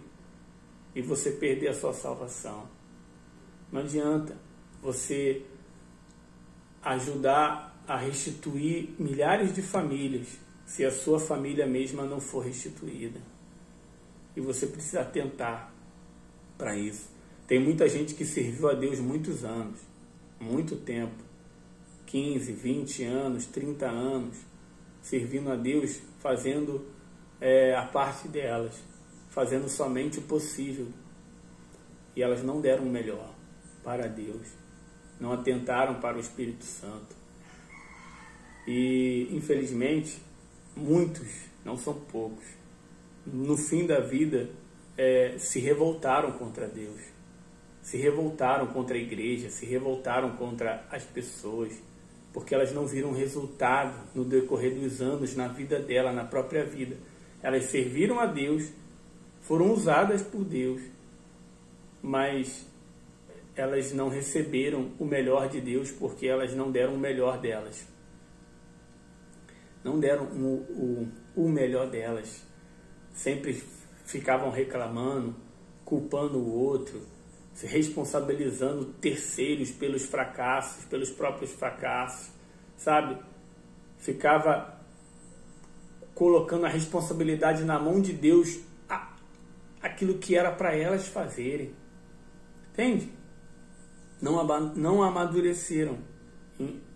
e você perder a sua salvação. Não adianta você ajudar a restituir milhares de famílias se a sua família mesma não for restituída. E você precisa atentar para isso. Tem muita gente que serviu a Deus muitos anos, muito tempo, 15, 20 anos, 30 anos, servindo a Deus, fazendo a parte delas, fazendo somente o possível. E elas não deram o melhor para Deus, não atentaram para o Espírito Santo. E, infelizmente, muitos, não são poucos, no fim da vida, se revoltaram contra Deus, se revoltaram contra a igreja, se revoltaram contra as pessoas, porque elas não viram resultado no decorrer dos anos na vida dela, na própria vida. Elas serviram a Deus, foram usadas por Deus, mas elas não receberam o melhor de Deus, porque elas não deram o melhor delas. Não deram o melhor delas. Sempre ficavam reclamando, culpando o outro, se responsabilizando terceiros pelos fracassos, pelos próprios fracassos, sabe? Ficava colocando a responsabilidade na mão de Deus, aquilo que era para elas fazerem. Entende? Não amadureceram.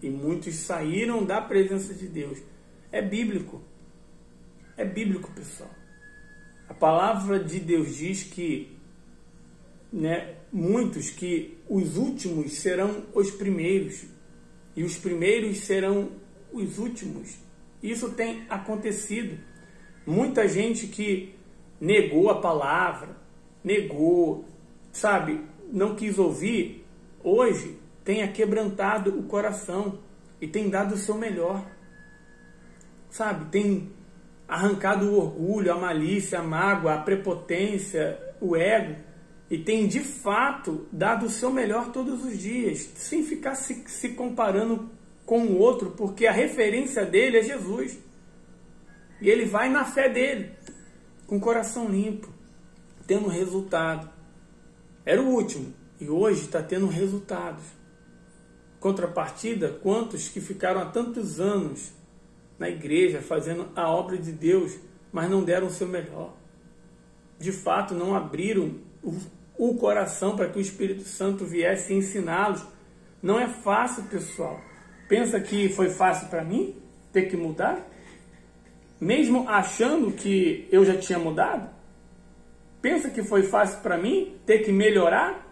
E muitos saíram da presença de Deus. É bíblico. É bíblico, pessoal. A palavra de Deus diz que, muitos, que os últimos serão os primeiros e os primeiros serão os últimos. Isso tem acontecido. Muita gente que negou a palavra, negou, sabe, não quis ouvir, hoje tem aquebrantado o coração e tem dado o seu melhor, sabe, tem arrancado o orgulho, a malícia, a mágoa, a prepotência, o ego, e tem de fato dado o seu melhor todos os dias, sem ficar se comparando com o outro, porque a referência dele é Jesus. E ele vai na fé dele, com o coração limpo, tendo resultado. Era o último, e hoje está tendo resultados. Contrapartida, quantos que ficaram há tantos anos na igreja, fazendo a obra de Deus, mas não deram o seu melhor. De fato, não abriram o coração para que o Espírito Santo viesse ensiná-los. Não é fácil, pessoal. Pensa que foi fácil para mim ter que mudar? Mesmo achando que eu já tinha mudado? Pensa que foi fácil para mim ter que melhorar?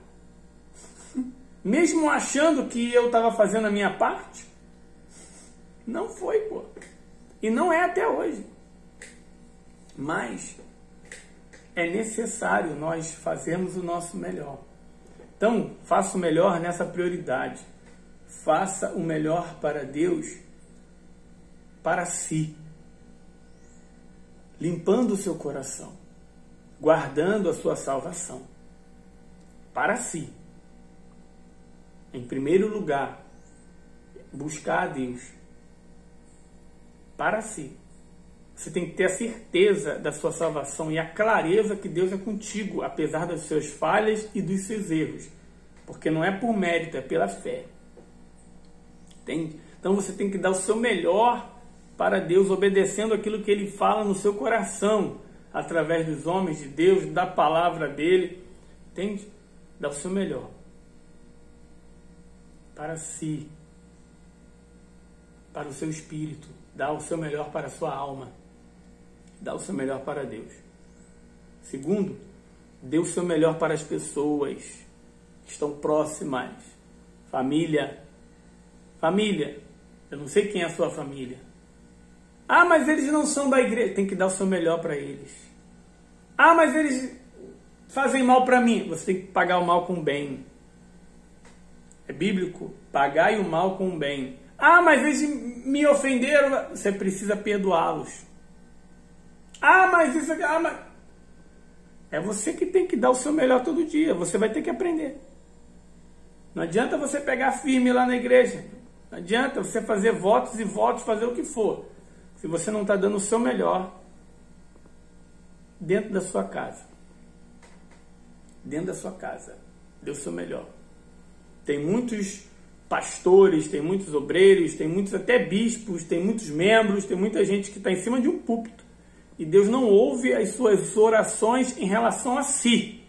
Mesmo achando que eu estava fazendo a minha parte? Não foi, pô. E não é até hoje. Mas é necessário nós fazermos o nosso melhor. Então, faça o melhor nessa prioridade. Faça o melhor para Deus, para si. Limpando o seu coração. Guardando a sua salvação. Para si. Em primeiro lugar, buscar a Deus. Para si. Você tem que ter a certeza da sua salvação e a clareza que Deus é contigo, apesar das suas falhas e dos seus erros. Porque não é por mérito, é pela fé. Entende? Então você tem que dar o seu melhor para Deus, obedecendo aquilo que Ele fala no seu coração, através dos homens de Deus, da palavra dEle. Entende? Dá o seu melhor. Para si. Para o seu espírito. Dá o seu melhor para a sua alma. Dá o seu melhor para Deus. Segundo, dê o seu melhor para as pessoas que estão próximas. Família. Família. Eu não sei quem é a sua família. Ah, mas eles não são da igreja. Tem que dar o seu melhor para eles. Ah, mas eles fazem mal para mim. Você tem que pagar o mal com o bem. É bíblico. Pagai o mal com o bem. Ah, mas eles me ofenderam. Você precisa perdoá-los. Ah, mas isso... É você que tem que dar o seu melhor todo dia. Você vai ter que aprender. Não adianta você pegar firme lá na igreja. Não adianta você fazer votos e votos, fazer o que for. Se você não está dando o seu melhor dentro da sua casa. Dentro da sua casa. Dê o seu melhor. Tem muitos pastores, tem muitos obreiros, tem muitos até bispos, tem muitos membros, tem muita gente que está em cima de um púlpito. E Deus não ouve as suas orações em relação a si.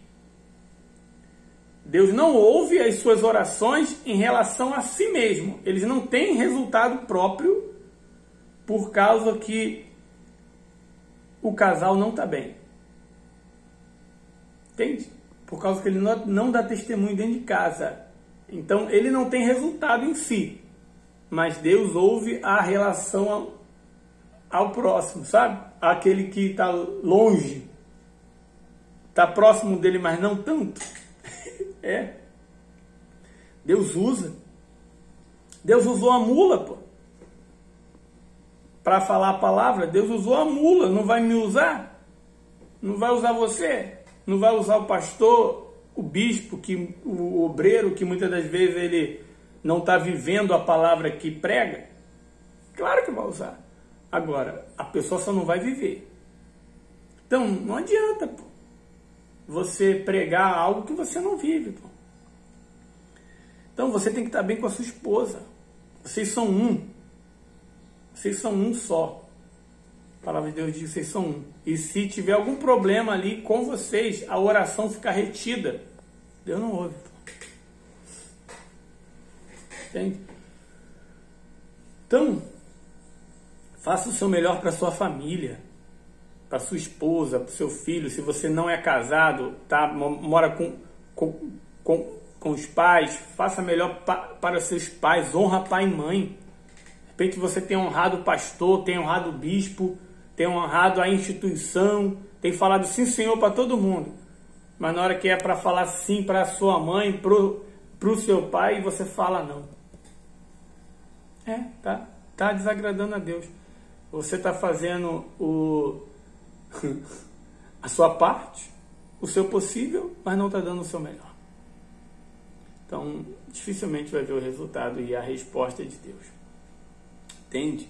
Deus não ouve as suas orações em relação a si mesmo. Eles não têm resultado próprio por causa que o casal não está bem. Entende? Por causa que ele não dá testemunho dentro de casa. Então, ele não tem resultado em si. Mas Deus ouve a relação ao próximo, sabe? Aquele que está longe. Está próximo dele, mas não tanto. Deus usa. Deus usou a mula, pô. Para falar a palavra, Deus usou a mula. Não vai me usar? Não vai usar você? Não vai usar o pastor, o bispo, o obreiro, que muitas das vezes ele não está vivendo a palavra que prega? Claro que vai usar. Agora, a pessoa só não vai viver. Então, não adianta, pô, você pregar algo que você não vive, pô. Então, você tem que estar bem com a sua esposa. Vocês são um. Vocês são um só. A palavra de Deus diz que vocês são um. E se tiver algum problema ali com vocês, a oração ficar retida, Deus não ouve, pô. Entende? Então, faça o seu melhor para sua família, para sua esposa, para o seu filho. Se você não é casado, tá, mora com os pais, faça melhor para os seus pais, honra pai e mãe. De repente você tem honrado o pastor, tem honrado o bispo, tem honrado a instituição, tem falado sim, Senhor, para todo mundo. Mas na hora que é para falar sim para a sua mãe, para o seu pai, você fala não. Tá desagradando a Deus. Você está fazendo a sua parte, o seu possível, mas não está dando o seu melhor. Então, dificilmente vai ver o resultado e a resposta de Deus. Entende?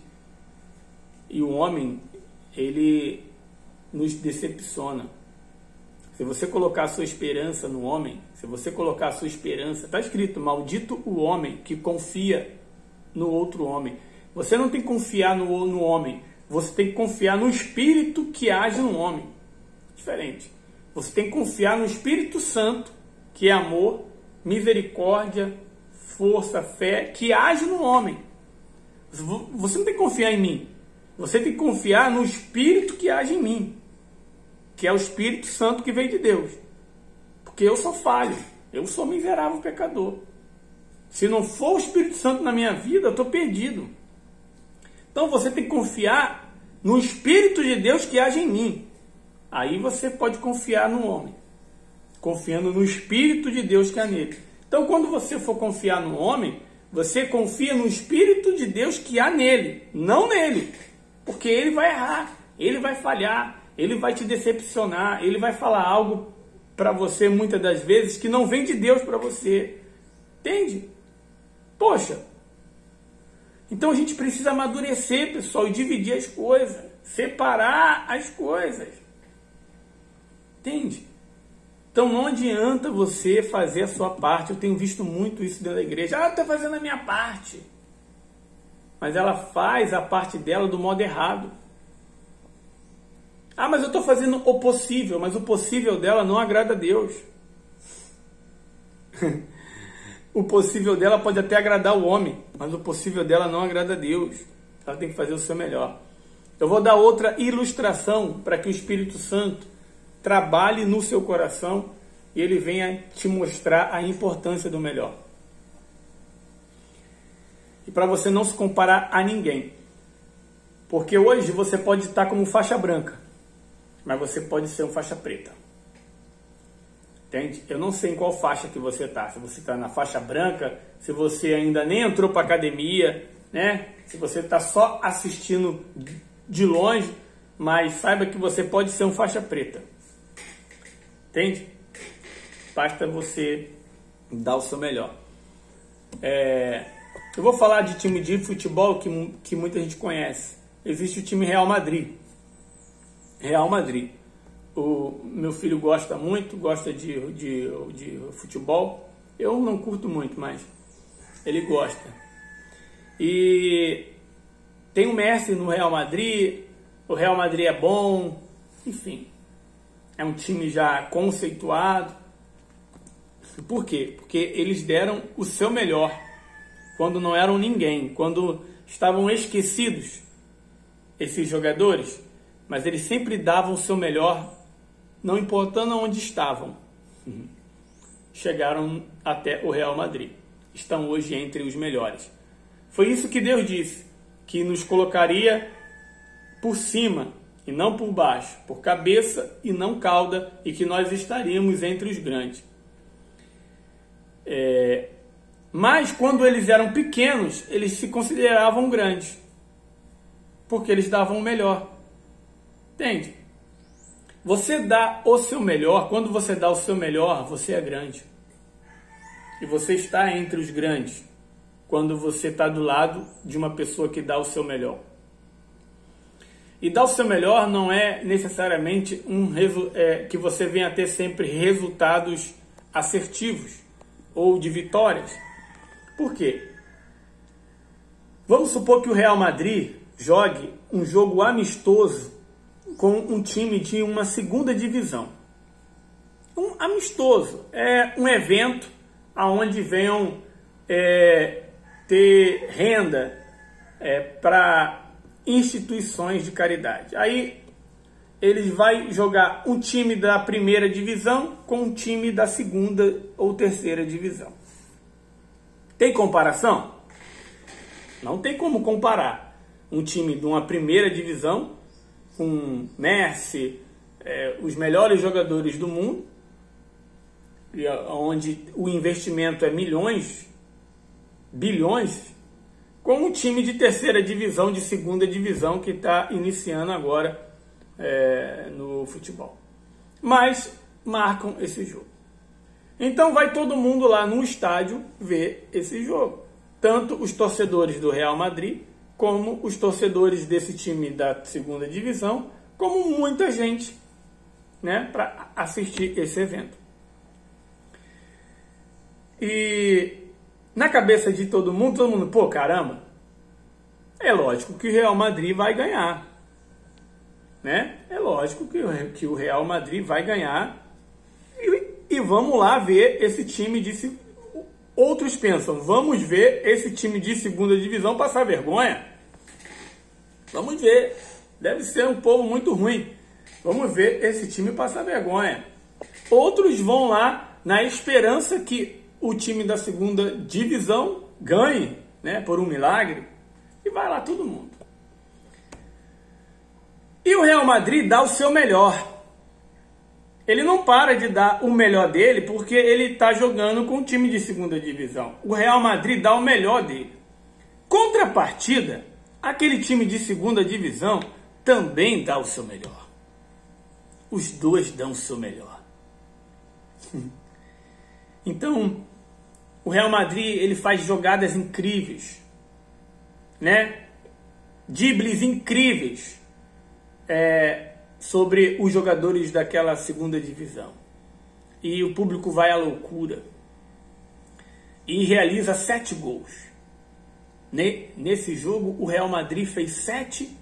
E o homem, ele nos decepciona. Se você colocar a sua esperança no homem, se você colocar a sua esperança, está escrito, maldito o homem que confia no outro homem. Você não tem que confiar no homem, você tem que confiar no Espírito que age no homem. Diferente. Você tem que confiar no Espírito Santo, que é amor, misericórdia, força, fé, que age no homem. Você não tem que confiar em mim. Você tem que confiar no Espírito que age em mim, que é o Espírito Santo que vem de Deus. Porque eu sou falho, eu sou miserável pecador. Se não for o Espírito Santo na minha vida, eu estou perdido. Então você tem que confiar no Espírito de Deus que age em mim. Aí você pode confiar no homem, confiando no Espírito de Deus que há nele. Então quando você for confiar no homem, você confia no Espírito de Deus que há nele, não nele. Porque ele vai errar, ele vai falhar, ele vai te decepcionar, ele vai falar algo para você muitas das vezes que não vem de Deus para você. Entende? Poxa, então a gente precisa amadurecer, pessoal, e dividir as coisas, separar as coisas. Entende? Então não adianta você fazer a sua parte. Eu tenho visto muito isso dentro da igreja. Eu estou fazendo a minha parte. Mas ela faz a parte dela do modo errado. Mas eu estou fazendo o possível, mas o possível dela não agrada a Deus. O possível dela pode até agradar o homem, mas o possível dela não agrada a Deus. Ela tem que fazer o seu melhor. Eu vou dar outra ilustração para que o Espírito Santo trabalhe no seu coração e ele venha te mostrar a importância do melhor. E para você não se comparar a ninguém. Porque hoje você pode estar como faixa branca, mas você pode ser um faixa preta. Entende? Eu não sei em qual faixa que você está. Se você está na faixa branca, se você ainda nem entrou para a academia, né? Se você está só assistindo de longe, mas saiba que você pode ser um faixa preta. Entende? Basta você dar o seu melhor. Eu vou falar de time de futebol que muita gente conhece. Existe o time Real Madrid. Real Madrid. O meu filho gosta muito, gosta de futebol. Eu não curto muito, mas ele gosta. E tem o Messi no Real Madrid. O Real Madrid é bom. Enfim, é um time já conceituado. Por quê? Porque eles deram o seu melhor quando não eram ninguém, quando estavam esquecidos, esses jogadores, mas eles sempre davam o seu melhor, não importando onde estavam. Chegaram até o Real Madrid. Estão hoje entre os melhores. Foi isso que Deus disse, que nos colocaria por cima e não por baixo, por cabeça e não cauda, e que nós estaríamos entre os grandes. Mas quando eles eram pequenos, eles se consideravam grandes, porque eles davam o melhor. Entende? Você dá o seu melhor, quando você dá o seu melhor, você é grande. E você está entre os grandes, quando você está do lado de uma pessoa que dá o seu melhor. E dar o seu melhor não é necessariamente que você venha a ter sempre resultados assertivos ou de vitórias. Por quê? Vamos supor que o Real Madrid jogue um jogo amistoso com um time de uma segunda divisão. Um amistoso é um evento onde venham ter renda para instituições de caridade. Aí eles vai jogar um time da primeira divisão com um time da segunda ou terceira divisão. Tem comparação? Não tem como comparar um time de uma primeira divisão com Messi, os melhores jogadores do mundo, onde o investimento é milhões, bilhões, com um time de terceira divisão, de segunda divisão, que está iniciando agora no futebol. Mas marcam esse jogo. Então vai todo mundo lá no estádio ver esse jogo. Tanto os torcedores do Real Madrid, como os torcedores desse time da segunda divisão, como muita gente, né, para assistir esse evento. E na cabeça de todo mundo, pô, caramba, é lógico que o Real Madrid vai ganhar, né? É lógico que o Real Madrid vai ganhar e vamos lá ver esse time de... Outros pensam, vamos ver esse time de segunda divisão passar vergonha. Vamos ver, deve ser um povo muito ruim. Vamos ver esse time passar vergonha. Outros vão lá na esperança que o time da segunda divisão ganhe, né, por um milagre, e vai lá todo mundo. E o Real Madrid dá o seu melhor. Ele não para de dar o melhor dele porque ele está jogando com um time de segunda divisão. O Real Madrid dá o melhor dele. Contrapartida, aquele time de segunda divisão também dá o seu melhor. Os dois dão o seu melhor. Então, o Real Madrid, ele faz jogadas incríveis, né? Dribles incríveis sobre os jogadores daquela segunda divisão. E o público vai à loucura. E realiza 7 gols. Nesse jogo, o Real Madrid fez 7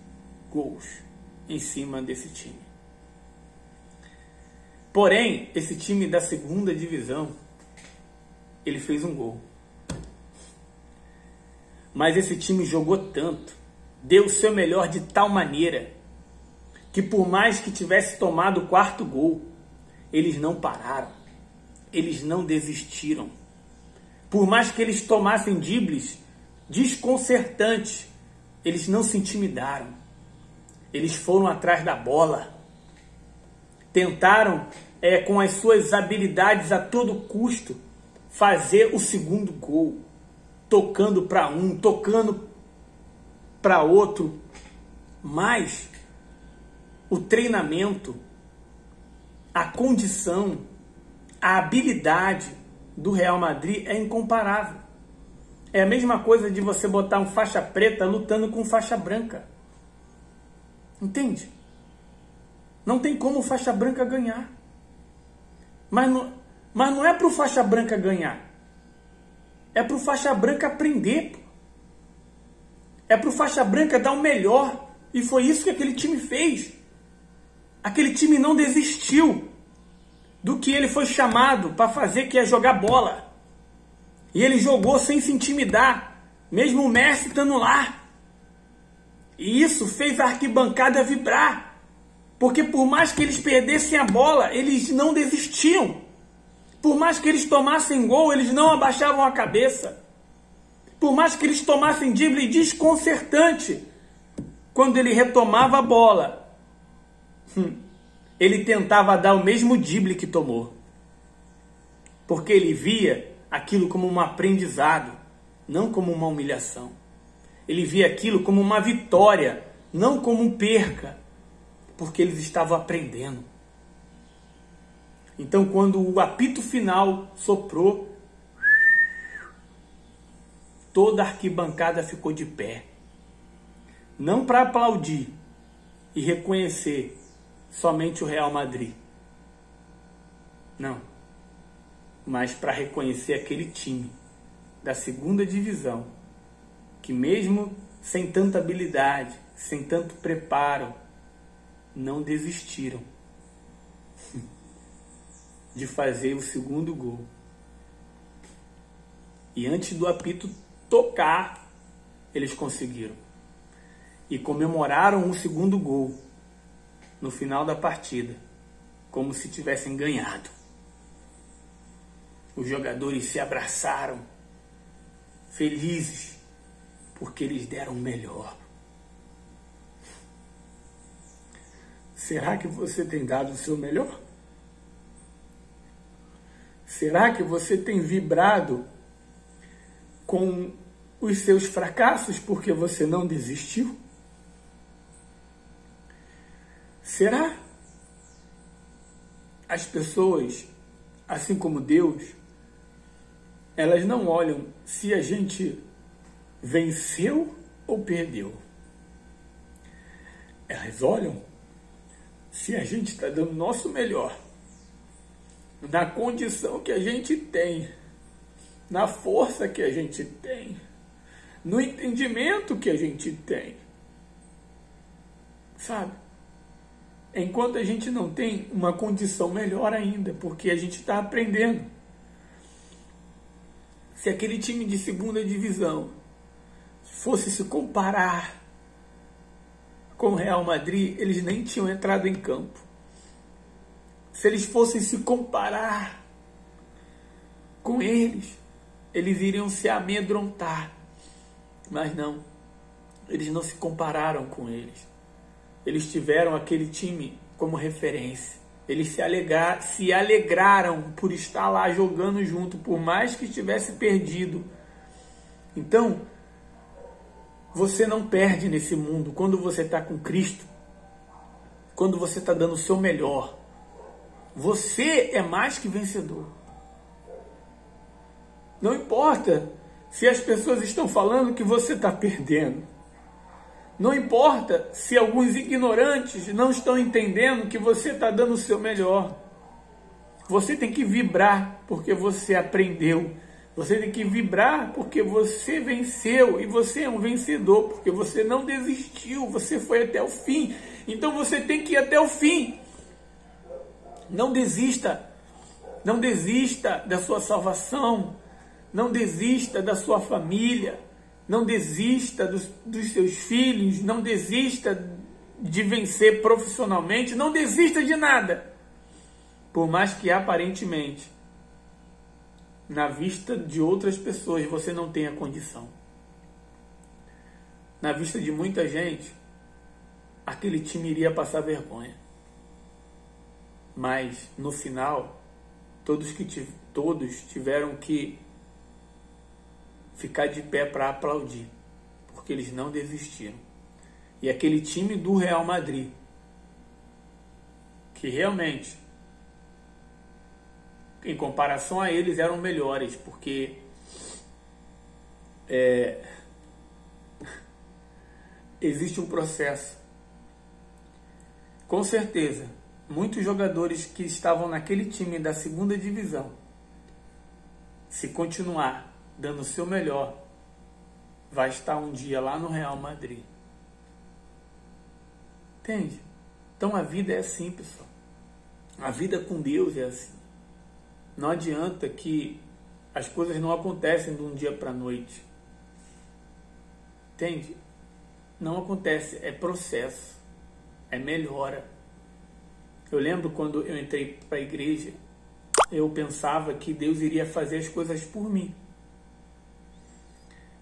gols em cima desse time. Porém, esse time da segunda divisão, ele fez um gol. Mas esse time jogou tanto, deu o seu melhor de tal maneira, que por mais que tivesse tomado o 4º gol, eles não pararam, eles não desistiram. Por mais que eles tomassem dribles desconcertantes, eles não se intimidaram. Eles foram atrás da bola, tentaram com as suas habilidades a todo custo fazer o 2º gol, tocando para um, tocando para outro. Mas o treinamento, a condição, a habilidade do Real Madrid é incomparável. É a mesma coisa de você botar um faixa preta lutando com faixa branca. Entende? Não tem como o faixa branca ganhar. Mas não é para o faixa branca ganhar. É para o faixa branca aprender. É para o faixa branca dar o melhor. E foi isso que aquele time fez. Aquele time não desistiu do que ele foi chamado para fazer, que é jogar bola. E ele jogou sem se intimidar, mesmo o Messi estando lá. E isso fez a arquibancada vibrar. Porque por mais que eles perdessem a bola, eles não desistiam. Por mais que eles tomassem gol, eles não abaixavam a cabeça. Por mais que eles tomassem drible desconcertante, quando ele retomava a bola ele tentava dar o mesmo drible que tomou. Porque ele via aquilo como um aprendizado, não como uma humilhação. Ele via aquilo como uma vitória, não como um perca, porque eles estavam aprendendo. Então, quando o apito final soprou, toda a arquibancada ficou de pé. Não para aplaudir e reconhecer somente o Real Madrid. Não. Mas para reconhecer aquele time da segunda divisão, que mesmo sem tanta habilidade, sem tanto preparo, não desistiram de fazer o segundo gol. E antes do apito tocar, eles conseguiram. E comemoraram o segundo gol no final da partida, como se tivessem ganhado. Os jogadores se abraçaram, felizes, porque eles deram o melhor. Será que você tem dado o seu melhor? Será que você tem vibrado com os seus fracassos porque você não desistiu? Será? As pessoas, assim como Deus, elas não olham se a gente venceu ou perdeu. Elas olham se a gente está dando o nosso melhor, na condição que a gente tem, na força que a gente tem, no entendimento que a gente tem. Sabe? Enquanto a gente não tem uma condição melhor ainda, porque a gente está aprendendo. Se aquele time de segunda divisão fosse se comparar com o Real Madrid, eles nem tinham entrado em campo. Se eles fossem se comparar com eles iriam se amedrontar. Mas não, eles não se compararam com eles. Eles tiveram aquele time como referência. Eles se alegraram por estar lá jogando junto, por mais que estivesse perdido. Então, você não perde nesse mundo quando você está com Cristo, quando você está dando o seu melhor. Você é mais que vencedor. Não importa se as pessoas estão falando que você está perdendo. Não importa se alguns ignorantes não estão entendendo que você está dando o seu melhor. Você tem que vibrar porque você aprendeu. Você tem que vibrar porque você venceu. E você é um vencedor porque você não desistiu. Você foi até o fim. Então você tem que ir até o fim. Não desista. Não desista da sua salvação. Não desista da sua família. Não desista dos seus filhos. Não desista de vencer profissionalmente. Não desista de nada. Por mais que aparentemente, na vista de outras pessoas, você não tenha condição. Na vista de muita gente, aquele time iria passar vergonha. Mas, no final, todos tiveram que ficar de pé para aplaudir, porque eles não desistiram. E aquele time do Real Madrid, que realmente, em comparação a eles, eram melhores, porque existe um processo. Com certeza, muitos jogadores que estavam naquele time da segunda divisão, se continuar dando o seu melhor, vai estar um dia lá no Real Madrid. Entende? Então a vida é assim, pessoal. A vida com Deus é assim. Não adianta que as coisas não acontecem de um dia para a noite. Entende? Não acontece, é processo, é melhora. Eu lembro quando eu entrei para a igreja, eu pensava que Deus iria fazer as coisas por mim.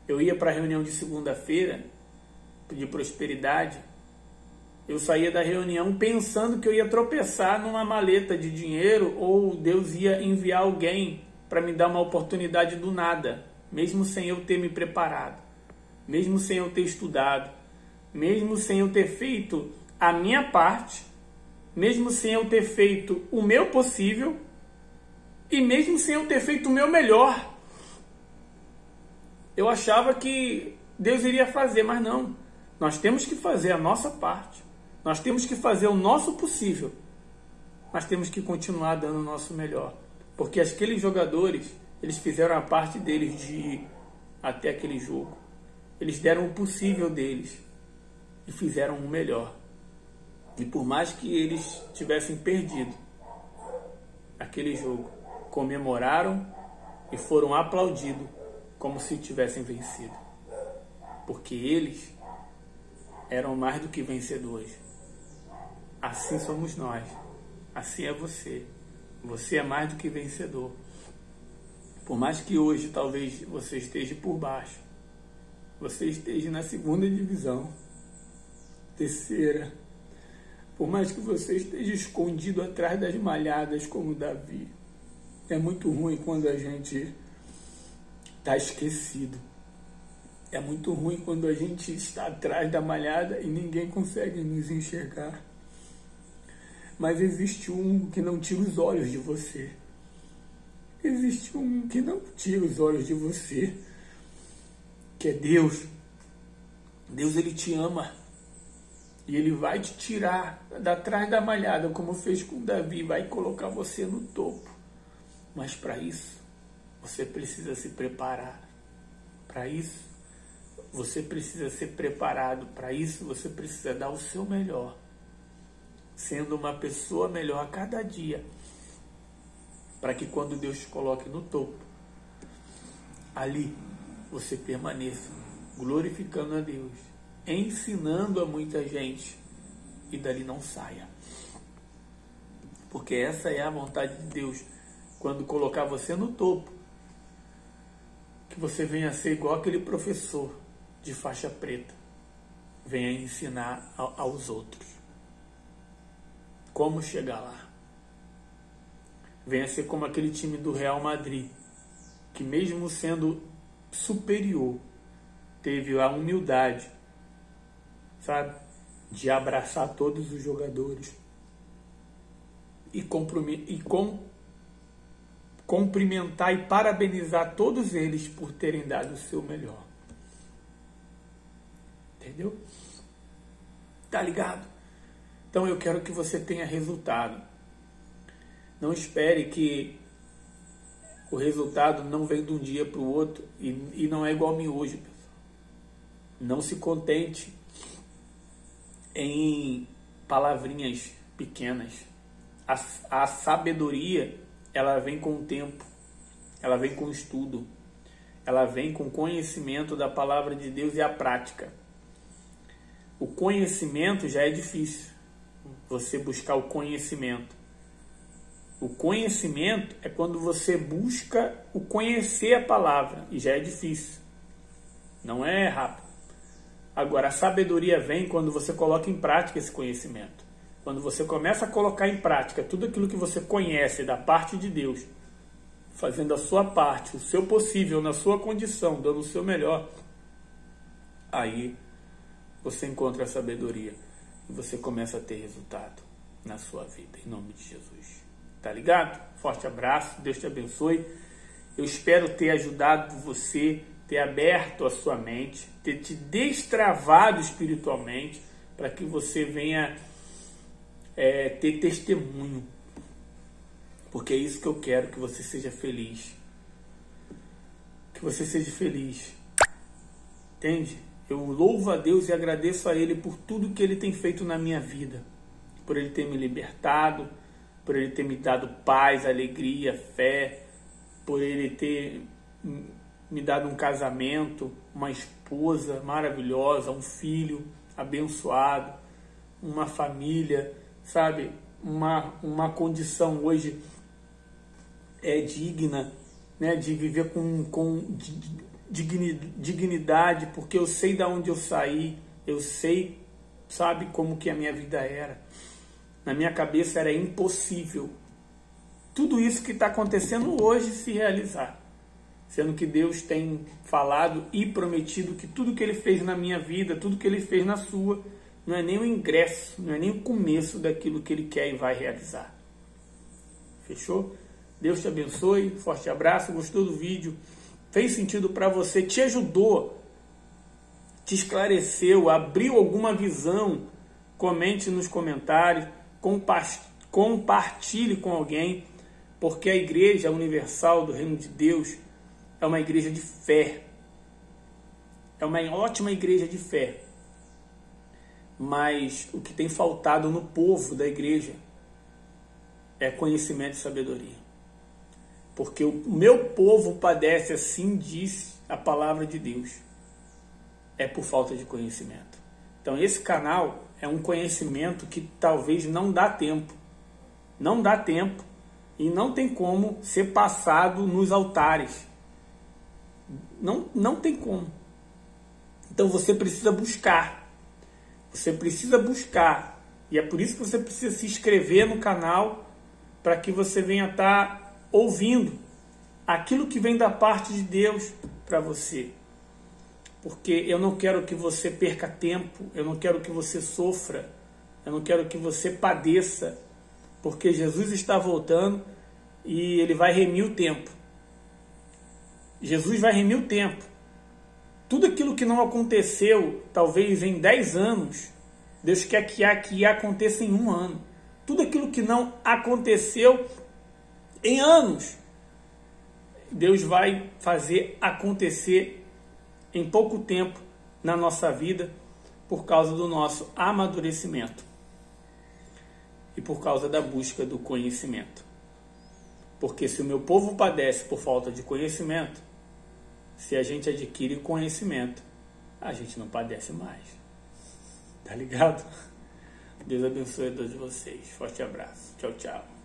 Eu ia para a reunião de segunda-feira de prosperidade Eu saía da reunião pensando que eu ia tropeçar numa maleta de dinheiro ou Deus ia enviar alguém para me dar uma oportunidade do nada, mesmo sem eu ter me preparado, mesmo sem eu ter estudado, mesmo sem eu ter feito a minha parte, mesmo sem eu ter feito o meu possível e mesmo sem eu ter feito o meu melhor. Eu achava que Deus iria fazer, mas não. Nós temos que fazer a nossa parte. Nós temos que fazer o nosso possível. Mas temos que continuar dando o nosso melhor. Porque aqueles jogadores, eles fizeram a parte deles de ir até aquele jogo. Eles deram o possível deles e fizeram o melhor. E por mais que eles tivessem perdido aquele jogo, comemoraram e foram aplaudidos como se tivessem vencido. Porque eles eram mais do que vencedores. Assim somos nós. Assim é você. Você é mais do que vencedor. Por mais que hoje talvez você esteja por baixo, você esteja na segunda divisão, terceira, por mais que você esteja escondido atrás das malhadas como Davi, é muito ruim quando a gente está esquecido. É muito ruim quando a gente está atrás da malhada e ninguém consegue nos enxergar. Mas existe um que não tira os olhos de você. Existe um que não tira os olhos de você, que é Deus. Deus, Ele te ama. E Ele vai te tirar da trás da malhada, como fez com Davi, vai colocar você no topo. Mas para isso, você precisa se preparar. Para isso, você precisa ser preparado. Para isso, você precisa dar o seu melhor. Sendo uma pessoa melhor a cada dia. Para que quando Deus te coloque no topo, ali você permaneça glorificando a Deus, ensinando a muita gente e dali não saia. Porque essa é a vontade de Deus. Quando colocar você no topo, que você venha a ser igual aquele professor de faixa preta. Venha ensinar aos outros como chegar lá. Venha ser como aquele time do Real Madrid, que mesmo sendo superior, teve a humildade, sabe, de abraçar todos os jogadores e cumprimentar e parabenizar todos eles por terem dado o seu melhor. Entendeu? Tá ligado? Então eu quero que você tenha resultado. Não espere que o resultado não vem de um dia para o outro e não é igual a mim hoje, pessoal. Não se contente em palavrinhas pequenas. A sabedoria, ela vem com o tempo, ela vem com o estudo, ela vem com o conhecimento da palavra de Deus e a prática. O conhecimento já é difícil, você buscar o conhecimento. O conhecimento é quando você busca o conhecer a palavra, e já é difícil, não é rápido. Agora, a sabedoria vem quando você coloca em prática esse conhecimento. Quando você começa a colocar em prática tudo aquilo que você conhece da parte de Deus, fazendo a sua parte, o seu possível, na sua condição, dando o seu melhor, aí você encontra a sabedoria e você começa a ter resultado na sua vida, em nome de Jesus. Tá ligado? Forte abraço, Deus te abençoe. Eu espero ter ajudado você, ter aberto a sua mente, ter te destravado espiritualmente, para que você venha ter testemunho. Porque é isso que eu quero, que você seja feliz. Que você seja feliz. Entende? Eu louvo a Deus e agradeço a Ele por tudo que Ele tem feito na minha vida. Por Ele ter me libertado, por Ele ter me dado paz, alegria, fé, por Ele ter me dado um casamento, uma esposa maravilhosa, um filho abençoado, uma família, sabe, uma condição hoje digna, né, de viver com dignidade, porque eu sei de onde eu saí, eu sei sabe como que a minha vida era. Na minha cabeça era impossível tudo isso que está acontecendo hoje se realizar. Sendo que Deus tem falado e prometido que tudo que Ele fez na minha vida, tudo que Ele fez na sua, não é nem o ingresso, não é nem o começo daquilo que Ele quer e vai realizar. Fechou? Deus te abençoe, forte abraço, gostou do vídeo? Fez sentido para você, te ajudou, te esclareceu, abriu alguma visão? Comente nos comentários, compartilhe com alguém, porque a Igreja Universal do Reino de Deus é uma igreja de fé, é uma ótima igreja de fé, mas o que tem faltado no povo da igreja é conhecimento e sabedoria. Porque o meu povo padece, assim diz a palavra de Deus, é por falta de conhecimento. Então esse canal é um conhecimento que talvez não dá tempo e não tem como ser passado nos altares. Não tem como. Então você precisa buscar. E é por isso que você precisa se inscrever no canal, para que você venha estar ouvindo aquilo que vem da parte de Deus para você. Porque eu não quero que você perca tempo, eu não quero que você sofra, eu não quero que você padeça, porque Jesus está voltando e Ele vai remir o tempo. Jesus vai remir o tempo. Tudo aquilo que não aconteceu, talvez em 10 anos, Deus quer que aconteça em 1 ano. Tudo aquilo que não aconteceu em anos, Deus vai fazer acontecer em pouco tempo na nossa vida, por causa do nosso amadurecimento e por causa da busca do conhecimento. Porque se o meu povo padece por falta de conhecimento, se a gente adquire conhecimento, a gente não padece mais. Tá ligado? Deus abençoe a todos vocês. Forte abraço. Tchau, tchau.